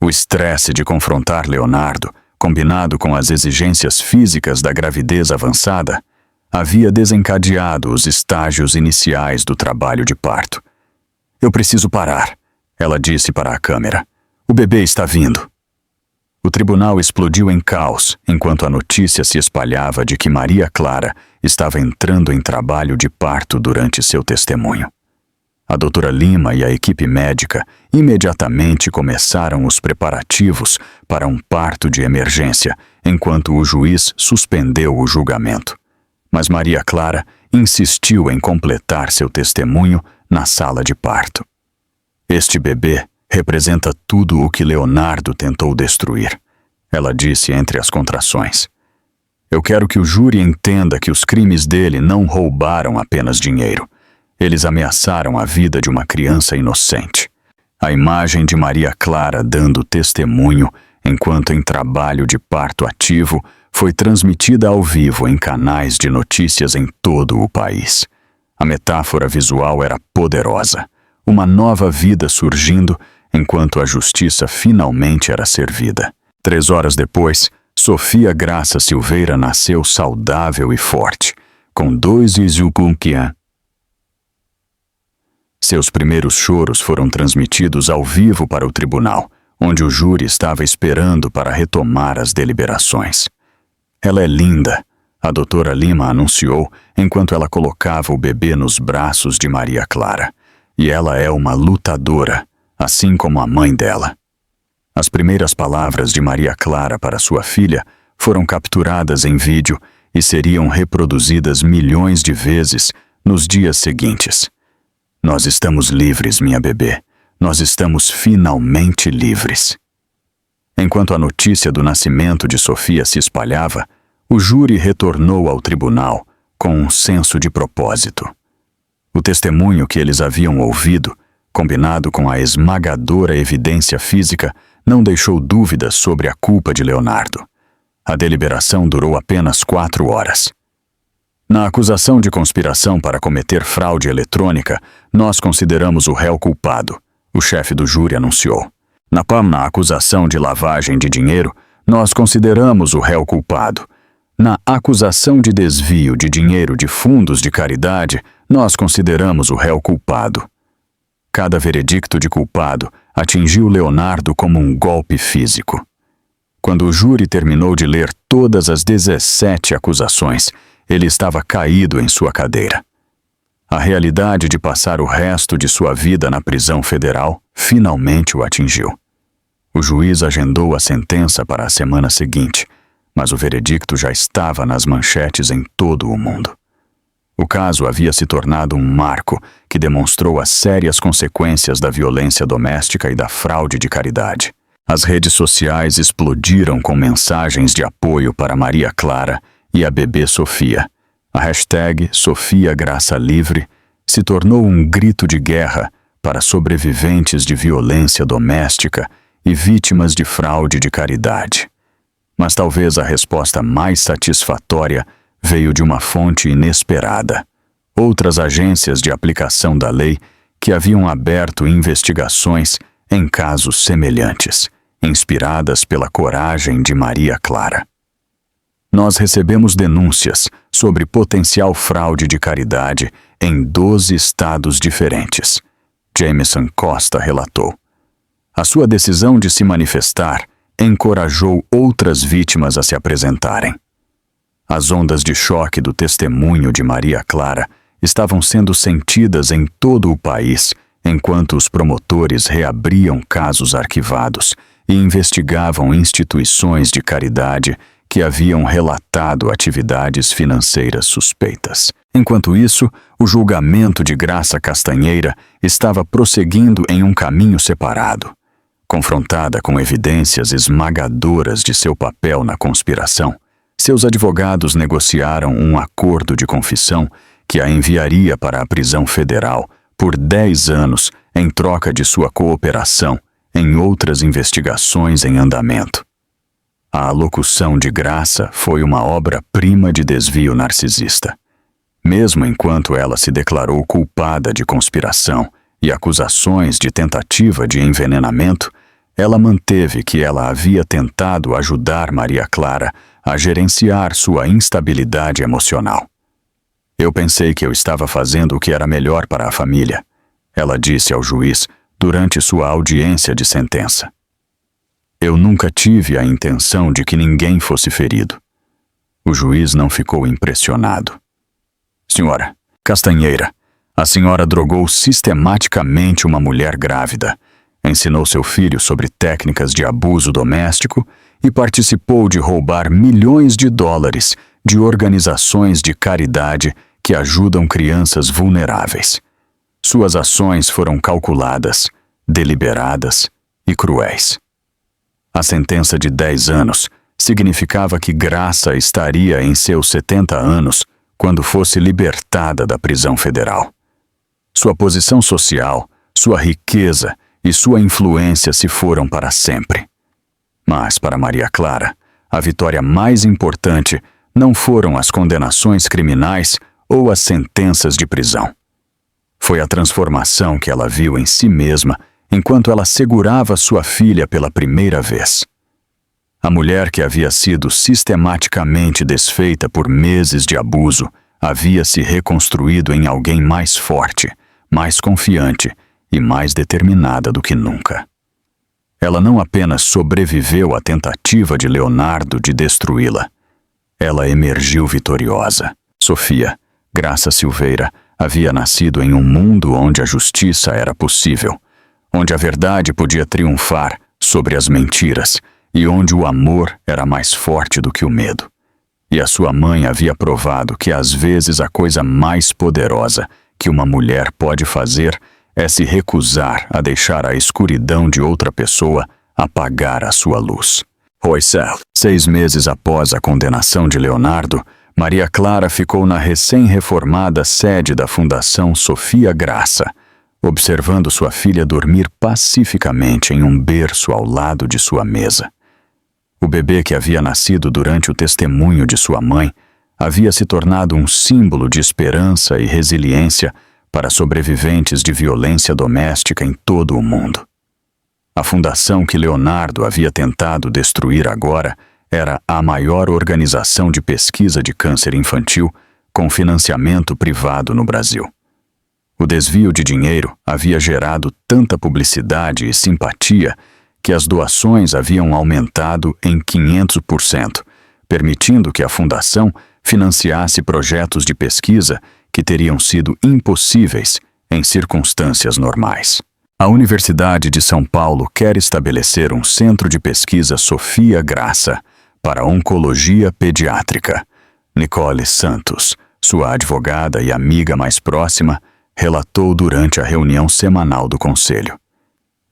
O estresse de confrontar Leonardo, combinado com as exigências físicas da gravidez avançada, havia desencadeado os estágios iniciais do trabalho de parto. Eu preciso parar, ela disse para a câmera. O bebê está vindo. O tribunal explodiu em caos enquanto a notícia se espalhava de que Maria Clara estava entrando em trabalho de parto durante seu testemunho. A doutora Lima e a equipe médica imediatamente começaram os preparativos para um parto de emergência, enquanto o juiz suspendeu o julgamento. Mas Maria Clara insistiu em completar seu testemunho na sala de parto. Este bebê representa tudo o que Leonardo tentou destruir, ela disse entre as contrações. Eu quero que o júri entenda que os crimes dele não roubaram apenas dinheiro. Eles ameaçaram a vida de uma criança inocente. A imagem de Maria Clara dando testemunho enquanto em trabalho de parto ativo, foi transmitida ao vivo em canais de notícias em todo o país. A metáfora visual era poderosa, uma nova vida surgindo enquanto a justiça finalmente era servida. 3 horas depois, Sofia Graça Silveira nasceu saudável e forte, com 2 Izukunkian. Seus primeiros choros foram transmitidos ao vivo para o tribunal, onde o júri estava esperando para retomar as deliberações. Ela é linda, a doutora Lima anunciou enquanto ela colocava o bebê nos braços de Maria Clara. E ela é uma lutadora, assim como a mãe dela. As primeiras palavras de Maria Clara para sua filha foram capturadas em vídeo e seriam reproduzidas milhões de vezes nos dias seguintes. Nós estamos livres, minha bebê. Nós estamos finalmente livres. Enquanto a notícia do nascimento de Sofia se espalhava, o júri retornou ao tribunal com um senso de propósito. O testemunho que eles haviam ouvido, combinado com a esmagadora evidência física, não deixou dúvidas sobre a culpa de Leonardo. A deliberação durou apenas 4 horas. Na acusação de conspiração para cometer fraude eletrônica, nós consideramos o réu culpado, o chefe do júri anunciou. Na acusação de lavagem de dinheiro, nós consideramos o réu culpado. Na acusação de desvio de dinheiro de fundos de caridade, nós consideramos o réu culpado. Cada veredicto de culpado atingiu Leonardo como um golpe físico. Quando o júri terminou de ler todas as 17 acusações, ele estava caído em sua cadeira. A realidade de passar o resto de sua vida na prisão federal finalmente o atingiu. O juiz agendou a sentença para a semana seguinte, mas o veredicto já estava nas manchetes em todo o mundo. O caso havia se tornado um marco que demonstrou as sérias consequências da violência doméstica e da fraude de caridade. As redes sociais explodiram com mensagens de apoio para Maria Clara e a bebê Sofia. A hashtag Sofia Graça Livre se tornou um grito de guerra para sobreviventes de violência doméstica e vítimas de fraude de caridade. Mas talvez a resposta mais satisfatória veio de uma fonte inesperada. Outras agências de aplicação da lei que haviam aberto investigações em casos semelhantes, inspiradas pela coragem de Maria Clara. Nós recebemos denúncias sobre potencial fraude de caridade em 12 estados diferentes. Jameson Costa relatou. A sua decisão de se manifestar encorajou outras vítimas a se apresentarem. As ondas de choque do testemunho de Maria Clara estavam sendo sentidas em todo o país, enquanto os promotores reabriam casos arquivados e investigavam instituições de caridade que haviam relatado atividades financeiras suspeitas. Enquanto isso, o julgamento de Graça Castanheira estava prosseguindo em um caminho separado. Confrontada com evidências esmagadoras de seu papel na conspiração, seus advogados negociaram um acordo de confissão que a enviaria para a prisão federal por 10 anos em troca de sua cooperação em outras investigações em andamento. A alocução de Graça foi uma obra-prima de desvio narcisista. Mesmo enquanto ela se declarou culpada de conspiração e acusações de tentativa de envenenamento, ela manteve que ela havia tentado ajudar Maria Clara a gerenciar sua instabilidade emocional. Eu pensei que eu estava fazendo o que era melhor para a família, ela disse ao juiz durante sua audiência de sentença. Eu nunca tive a intenção de que ninguém fosse ferido. O juiz não ficou impressionado. Senhora Castanheira, a senhora drogou sistematicamente uma mulher grávida, ensinou seu filho sobre técnicas de abuso doméstico e participou de roubar milhões de dólares de organizações de caridade que ajudam crianças vulneráveis. Suas ações foram calculadas, deliberadas e cruéis. A sentença de 10 anos significava que Graça estaria em seus 70 anos quando fosse libertada da prisão federal. Sua posição social, sua riqueza e sua influência se foram para sempre. Mas, para Maria Clara, a vitória mais importante não foram as condenações criminais ou as sentenças de prisão. Foi a transformação que ela viu em si mesma enquanto ela segurava sua filha pela primeira vez. A mulher que havia sido sistematicamente desfeita por meses de abuso havia se reconstruído em alguém mais forte, mais confiante e mais determinada do que nunca. Ela não apenas sobreviveu à tentativa de Leonardo de destruí-la. Ela emergiu vitoriosa. Sofia Graça Silveira havia nascido em um mundo onde a justiça era possível, onde a verdade podia triunfar sobre as mentiras e onde o amor era mais forte do que o medo. E a sua mãe havia provado que às vezes a coisa mais poderosa que uma mulher pode fazer é se recusar a deixar a escuridão de outra pessoa apagar a sua luz. Roicel. 6 meses após a condenação de Leonardo, Maria Clara ficou na recém-reformada sede da Fundação Sofia Graça, observando sua filha dormir pacificamente em um berço ao lado de sua mesa. O bebê que havia nascido durante o testemunho de sua mãe havia se tornado um símbolo de esperança e resiliência para sobreviventes de violência doméstica em todo o mundo. A fundação que Leonardo havia tentado destruir agora era a maior organização de pesquisa de câncer infantil com financiamento privado no Brasil. O desvio de dinheiro havia gerado tanta publicidade e simpatia que as doações haviam aumentado em 500%, permitindo que a fundação financiasse projetos de pesquisa que teriam sido impossíveis em circunstâncias normais. A Universidade de São Paulo quer estabelecer um centro de pesquisa Sofia Graça para oncologia pediátrica. Nicole Santos, sua advogada e amiga mais próxima, relatou durante a reunião semanal do Conselho.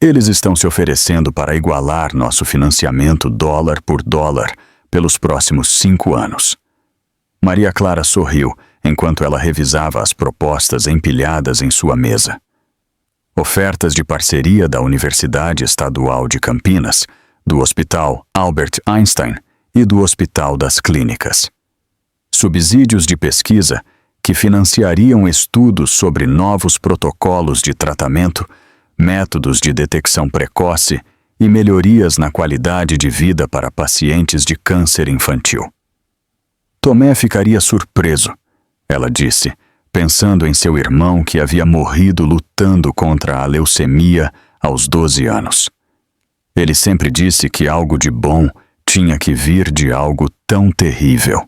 Eles estão se oferecendo para igualar nosso financiamento dólar por dólar pelos próximos 5 anos. Maria Clara sorriu enquanto ela revisava as propostas empilhadas em sua mesa. Ofertas de parceria da Universidade Estadual de Campinas, do Hospital Albert Einstein e do Hospital das Clínicas. Subsídios de pesquisa que financiariam estudos sobre novos protocolos de tratamento, métodos de detecção precoce e melhorias na qualidade de vida para pacientes de câncer infantil. Tomé ficaria surpreso, ela disse, pensando em seu irmão que havia morrido lutando contra a leucemia aos 12 anos. Ele sempre disse que algo de bom tinha que vir de algo tão terrível.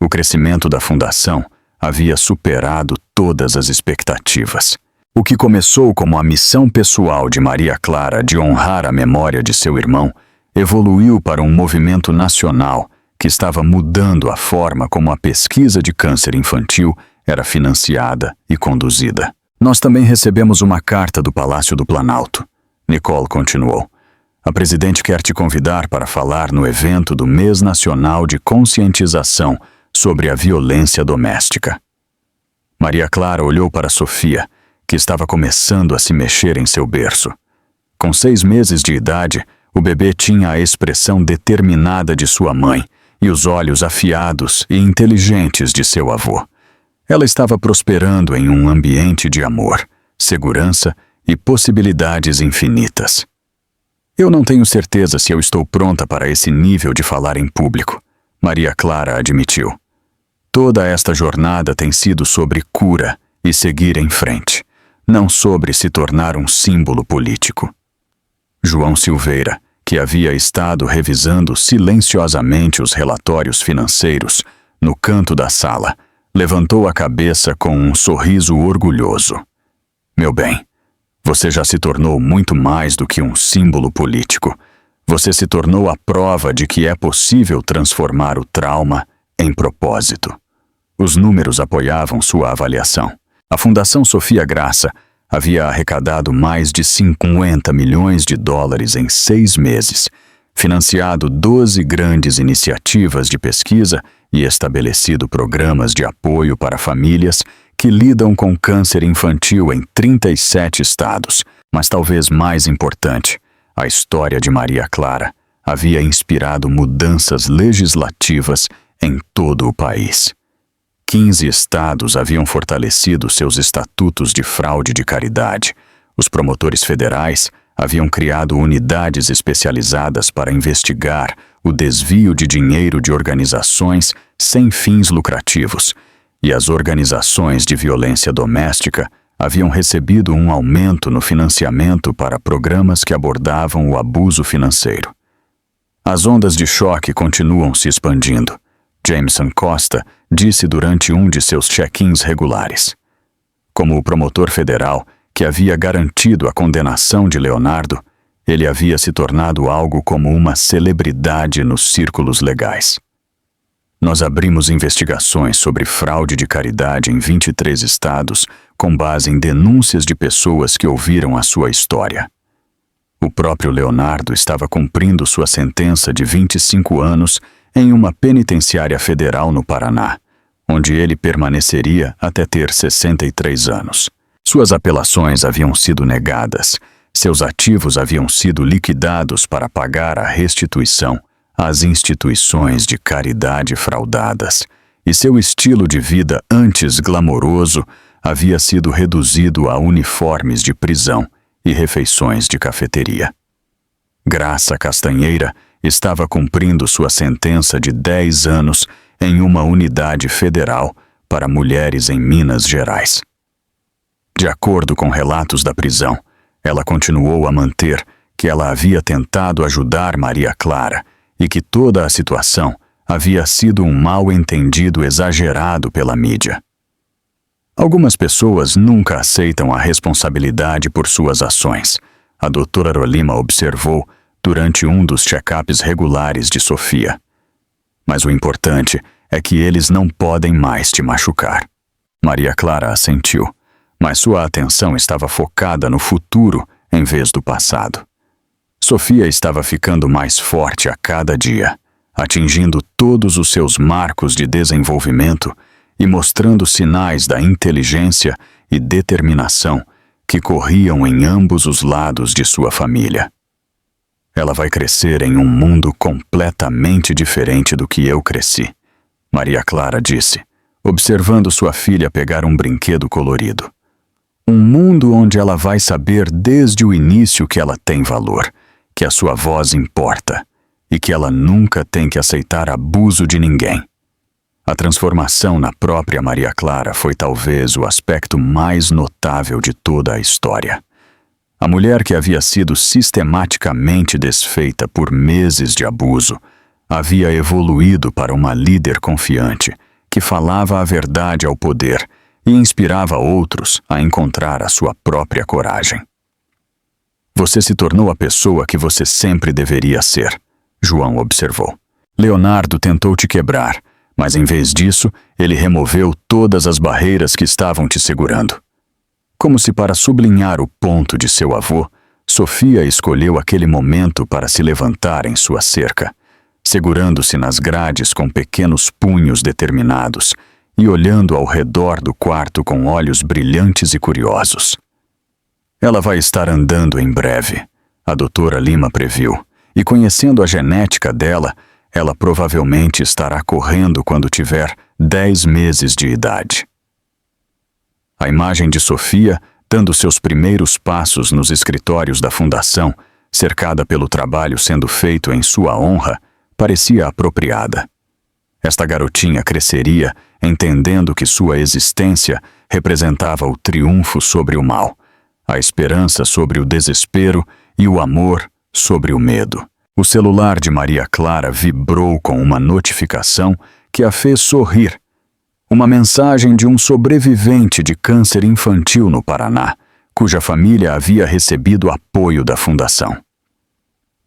O crescimento da fundação havia superado todas as expectativas. O que começou como a missão pessoal de Maria Clara de honrar a memória de seu irmão evoluiu para um movimento nacional que estava mudando a forma como a pesquisa de câncer infantil era financiada e conduzida. Nós também recebemos uma carta do Palácio do Planalto. Nicole continuou. A presidente quer te convidar para falar no evento do Mês Nacional de Conscientização sobre a Violência Doméstica. Maria Clara olhou para Sofia, que estava começando a se mexer em seu berço. Com 6 meses de idade, o bebê tinha a expressão determinada de sua mãe e os olhos afiados e inteligentes de seu avô. Ela estava prosperando em um ambiente de amor, segurança e possibilidades infinitas. Eu não tenho certeza se eu estou pronta para esse nível de falar em público, Maria Clara admitiu. Toda esta jornada tem sido sobre cura e seguir em frente, não sobre se tornar um símbolo político. João Silveira, que havia estado revisando silenciosamente os relatórios financeiros no canto da sala, levantou a cabeça com um sorriso orgulhoso. Meu bem, você já se tornou muito mais do que um símbolo político. Você se tornou a prova de que é possível transformar o trauma em propósito. Os números apoiavam sua avaliação. A Fundação Sofia Graça havia arrecadado mais de 50 milhões de dólares em 6 meses, financiado 12 grandes iniciativas de pesquisa e estabelecido programas de apoio para famílias que lidam com câncer infantil em 37 estados. Mas talvez mais importante, a história de Maria Clara havia inspirado mudanças legislativas em todo o país. 15 estados haviam fortalecido seus estatutos de fraude de caridade. Os promotores federais haviam criado unidades especializadas para investigar o desvio de dinheiro de organizações sem fins lucrativos, e as organizações de violência doméstica haviam recebido um aumento no financiamento para programas que abordavam o abuso financeiro. As ondas de choque continuam se expandindo. Jameson Costa disse durante um de seus check-ins regulares. Como o promotor federal que havia garantido a condenação de Leonardo, ele havia se tornado algo como uma celebridade nos círculos legais. Nós abrimos investigações sobre fraude de caridade em 23 estados, com base em denúncias de pessoas que ouviram a sua história. O próprio Leonardo estava cumprindo sua sentença de 25 anos em uma penitenciária federal no Paraná, onde ele permaneceria até ter 63 anos. Suas apelações haviam sido negadas, seus ativos haviam sido liquidados para pagar a restituição às instituições de caridade fraudadas, e seu estilo de vida antes glamouroso havia sido reduzido a uniformes de prisão e refeições de cafeteria. Graça Castanheira estava cumprindo sua sentença de 10 anos em uma unidade federal para mulheres em Minas Gerais. De acordo com relatos da prisão, ela continuou a manter que ela havia tentado ajudar Maria Clara e que toda a situação havia sido um mal-entendido exagerado pela mídia. Algumas pessoas nunca aceitam a responsabilidade por suas ações, a doutora Rolima observou durante um dos check-ups regulares de Sofia. Mas o importante é que eles não podem mais te machucar. Maria Clara assentiu, mas sua atenção estava focada no futuro em vez do passado. Sofia estava ficando mais forte a cada dia, atingindo todos os seus marcos de desenvolvimento e mostrando sinais da inteligência e determinação que corriam em ambos os lados de sua família. Ela vai crescer em um mundo completamente diferente do que eu cresci, Maria Clara disse, observando sua filha pegar um brinquedo colorido. Um mundo onde ela vai saber desde o início que ela tem valor, que a sua voz importa e que ela nunca tem que aceitar abuso de ninguém. A transformação na própria Maria Clara foi talvez o aspecto mais notável de toda a história. A mulher que havia sido sistematicamente desfeita por meses de abuso havia evoluído para uma líder confiante que falava a verdade ao poder e inspirava outros a encontrar a sua própria coragem. Você se tornou a pessoa que você sempre deveria ser, João observou. Leonardo tentou te quebrar, mas em vez disso, ele removeu todas as barreiras que estavam te segurando. Como se para sublinhar o ponto de seu avô, Sofia escolheu aquele momento para se levantar em sua cerca, segurando-se nas grades com pequenos punhos determinados e olhando ao redor do quarto com olhos brilhantes e curiosos. Ela vai estar andando em breve, a doutora Lima previu, e conhecendo a genética dela, ela provavelmente estará correndo quando tiver 10 meses de idade. A imagem de Sofia, dando seus primeiros passos nos escritórios da fundação, cercada pelo trabalho sendo feito em sua honra, parecia apropriada. Esta garotinha cresceria entendendo que sua existência representava o triunfo sobre o mal, a esperança sobre o desespero e o amor sobre o medo. O celular de Maria Clara vibrou com uma notificação que a fez sorrir. Uma mensagem de um sobrevivente de câncer infantil no Paraná, cuja família havia recebido apoio da fundação.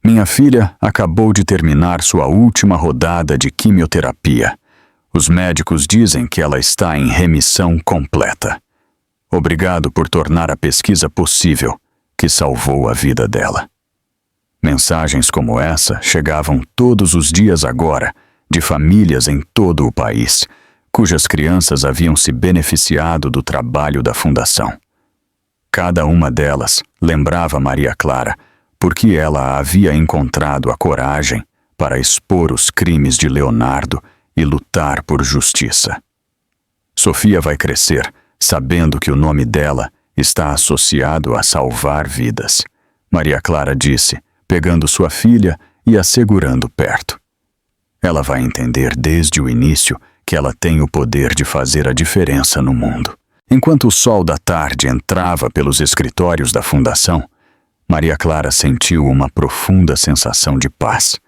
Minha filha acabou de terminar sua última rodada de quimioterapia. Os médicos dizem que ela está em remissão completa. Obrigado por tornar a pesquisa possível, que salvou a vida dela. Mensagens como essa chegavam todos os dias agora, de famílias em todo o país, cujas crianças haviam se beneficiado do trabalho da fundação. Cada uma delas lembrava Maria Clara, porque ela havia encontrado a coragem para expor os crimes de Leonardo e lutar por justiça. Sofia vai crescer sabendo que o nome dela está associado a salvar vidas, Maria Clara disse, pegando sua filha e a segurando perto. Ela vai entender desde o início que ela tem o poder de fazer a diferença no mundo. Enquanto o sol da tarde entrava pelos escritórios da fundação, Maria Clara sentiu uma profunda sensação de paz.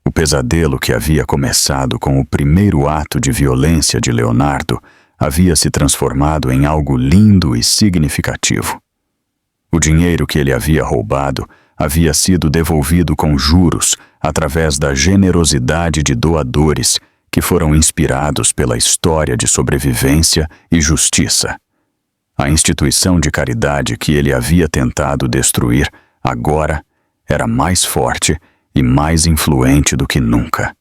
O pesadelo que havia começado com o primeiro ato de violência de Leonardo havia se transformado em algo lindo e significativo. O dinheiro que ele havia roubado havia sido devolvido com juros através da generosidade de doadores que foram inspirados pela história de sobrevivência e justiça. A instituição de caridade que ele havia tentado destruir agora era mais forte e mais influente do que nunca.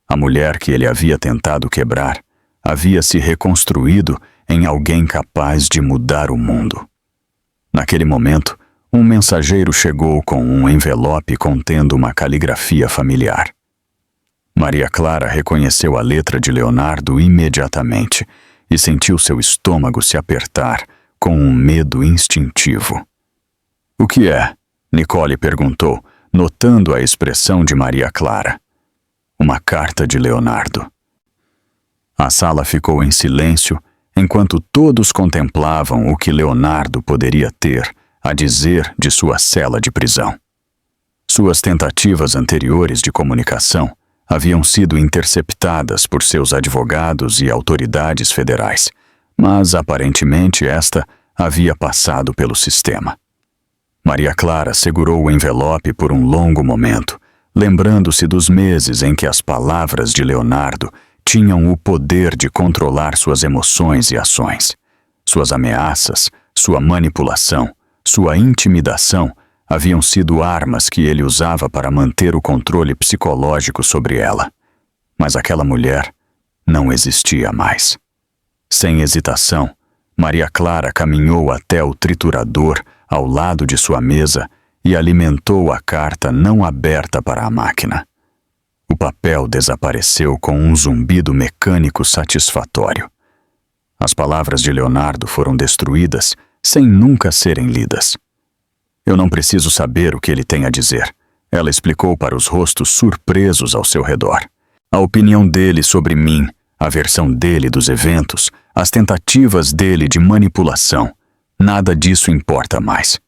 A mulher que ele havia tentado quebrar havia se reconstruído em alguém capaz de mudar o mundo. Naquele momento, um mensageiro chegou com um envelope contendo uma caligrafia familiar. Maria Clara reconheceu a letra de Leonardo imediatamente e sentiu seu estômago se apertar com um medo instintivo. "O que é?" Nicole perguntou, notando a expressão de Maria Clara. "Uma carta de Leonardo." A sala ficou em silêncio enquanto todos contemplavam o que Leonardo poderia ter a dizer de sua cela de prisão. Suas tentativas anteriores de comunicação haviam sido interceptadas por seus advogados e autoridades federais, mas aparentemente esta havia passado pelo sistema. Maria Clara segurou o envelope por um longo momento, lembrando-se dos meses em que as palavras de Leonardo tinham o poder de controlar suas emoções e ações. Suas ameaças, sua manipulação, sua intimidação haviam sido armas que ele usava para manter o controle psicológico sobre ela. Mas aquela mulher não existia mais. Sem hesitação, Maria Clara caminhou até o triturador ao lado de sua mesa e alimentou a carta não aberta para a máquina. O papel desapareceu com um zumbido mecânico satisfatório. As palavras de Leonardo foram destruídas sem nunca serem lidas. "Eu não preciso saber o que ele tem a dizer", ela explicou para os rostos surpresos ao seu redor. "A opinião dele sobre mim, a versão dele dos eventos, as tentativas dele de manipulação, nada disso importa mais."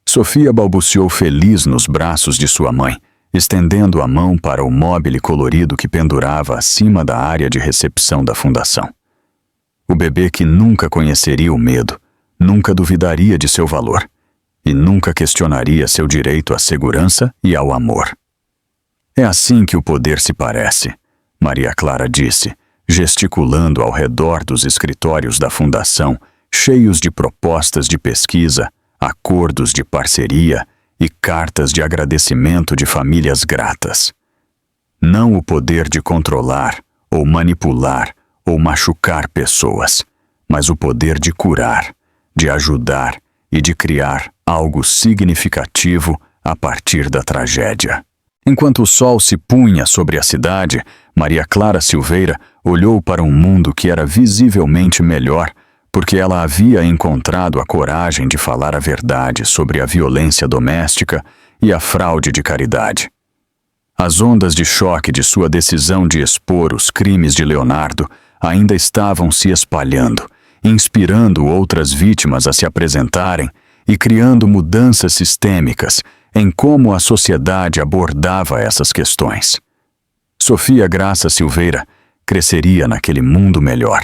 Sofia balbuciou feliz nos braços de sua mãe, estendendo a mão para o móbile colorido que pendurava acima da área de recepção da fundação. O bebê que nunca conheceria o medo, nunca duvidaria de seu valor e nunca questionaria seu direito à segurança e ao amor. "É assim que o poder se parece", Maria Clara disse, gesticulando ao redor dos escritórios da fundação, cheios de propostas de pesquisa, acordos de parceria e cartas de agradecimento de famílias gratas. Não o poder de controlar, ou manipular, ou machucar pessoas, mas o poder de curar, de ajudar e de criar algo significativo a partir da tragédia. Enquanto o sol se punha sobre a cidade, Maria Clara Silveira olhou para um mundo que era visivelmente melhor porque ela havia encontrado a coragem de falar a verdade sobre a violência doméstica e a fraude de caridade. As ondas de choque de sua decisão de expor os crimes de Leonardo ainda estavam se espalhando, inspirando outras vítimas a se apresentarem e criando mudanças sistêmicas em como a sociedade abordava essas questões. Sofia Graça Silveira cresceria naquele mundo melhor,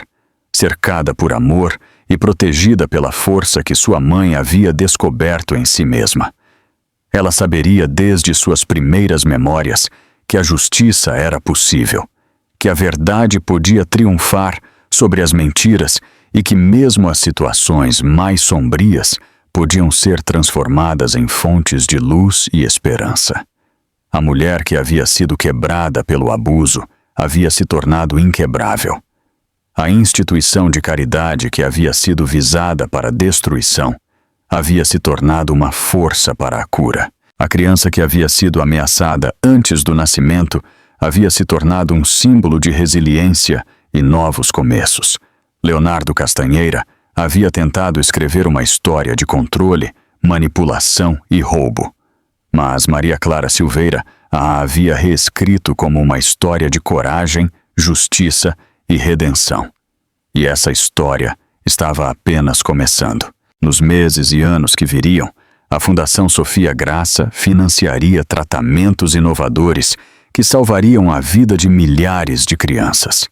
cercada por amor e protegida pela força que sua mãe havia descoberto em si mesma. Ela saberia desde suas primeiras memórias que a justiça era possível, que a verdade podia triunfar sobre as mentiras e que mesmo as situações mais sombrias podiam ser transformadas em fontes de luz e esperança. A mulher que havia sido quebrada pelo abuso havia se tornado inquebrável. A instituição de caridade que havia sido visada para a destruição havia se tornado uma força para a cura. A criança que havia sido ameaçada antes do nascimento havia se tornado um símbolo de resiliência e novos começos. Leonardo Castanheira havia tentado escrever uma história de controle, manipulação e roubo. Mas Maria Clara Silveira a havia reescrito como uma história de coragem, justiça e redenção. E essa história estava apenas começando. Nos meses e anos que viriam, a Fundação Sofia Graça financiaria tratamentos inovadores que salvariam a vida de milhares de crianças.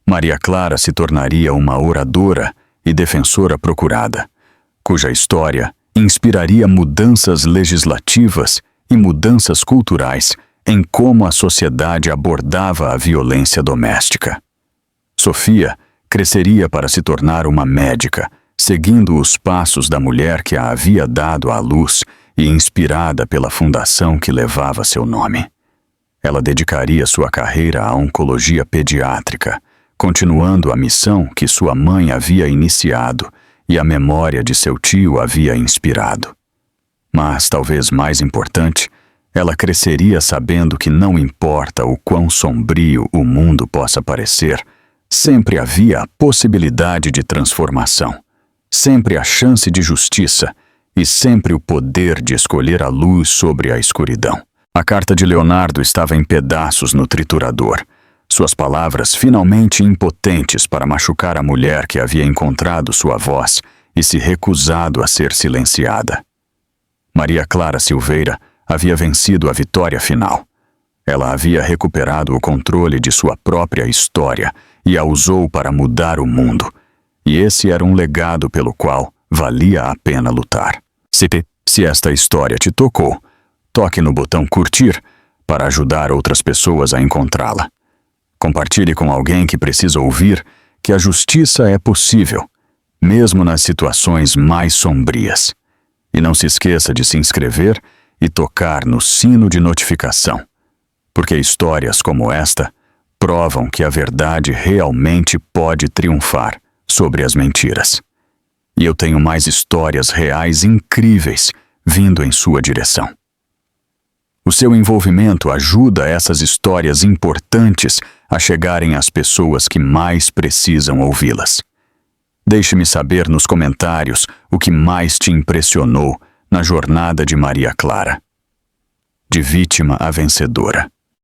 Maria Clara se tornaria uma oradora e defensora procurada, cuja história inspiraria mudanças legislativas e mudanças culturais em como a sociedade abordava a violência doméstica. Sofia cresceria para se tornar uma médica, seguindo os passos da mulher que a havia dado à luz e inspirada pela fundação que levava seu nome. Ela dedicaria sua carreira à oncologia pediátrica, continuando a missão que sua mãe havia iniciado e a memória de seu tio havia inspirado. Mas, talvez mais importante, ela cresceria sabendo que não importa o quão sombrio o mundo possa parecer, sempre havia a possibilidade de transformação, sempre a chance de justiça e sempre o poder de escolher a luz sobre a escuridão. A carta de Leonardo estava em pedaços no triturador, suas palavras finalmente impotentes para machucar a mulher que havia encontrado sua voz e se recusado a ser silenciada. Maria Clara Silveira havia vencido a vitória final. Ela havia recuperado o controle de sua própria história e a usou para mudar o mundo. E esse era um legado pelo qual valia a pena lutar. Se esta história te tocou, toque no botão curtir para ajudar outras pessoas a encontrá-la. Compartilhe com alguém que precisa ouvir que a justiça é possível, mesmo nas situações mais sombrias. E não se esqueça de se inscrever e tocar no sino de notificação, porque histórias como esta provam que a verdade realmente pode triunfar sobre as mentiras. E eu tenho mais histórias reais incríveis vindo em sua direção. O seu envolvimento ajuda essas histórias importantes a chegarem às pessoas que mais precisam ouvi-las. Deixe-me saber nos comentários o que mais te impressionou na jornada de Maria Clara. De vítima a vencedora.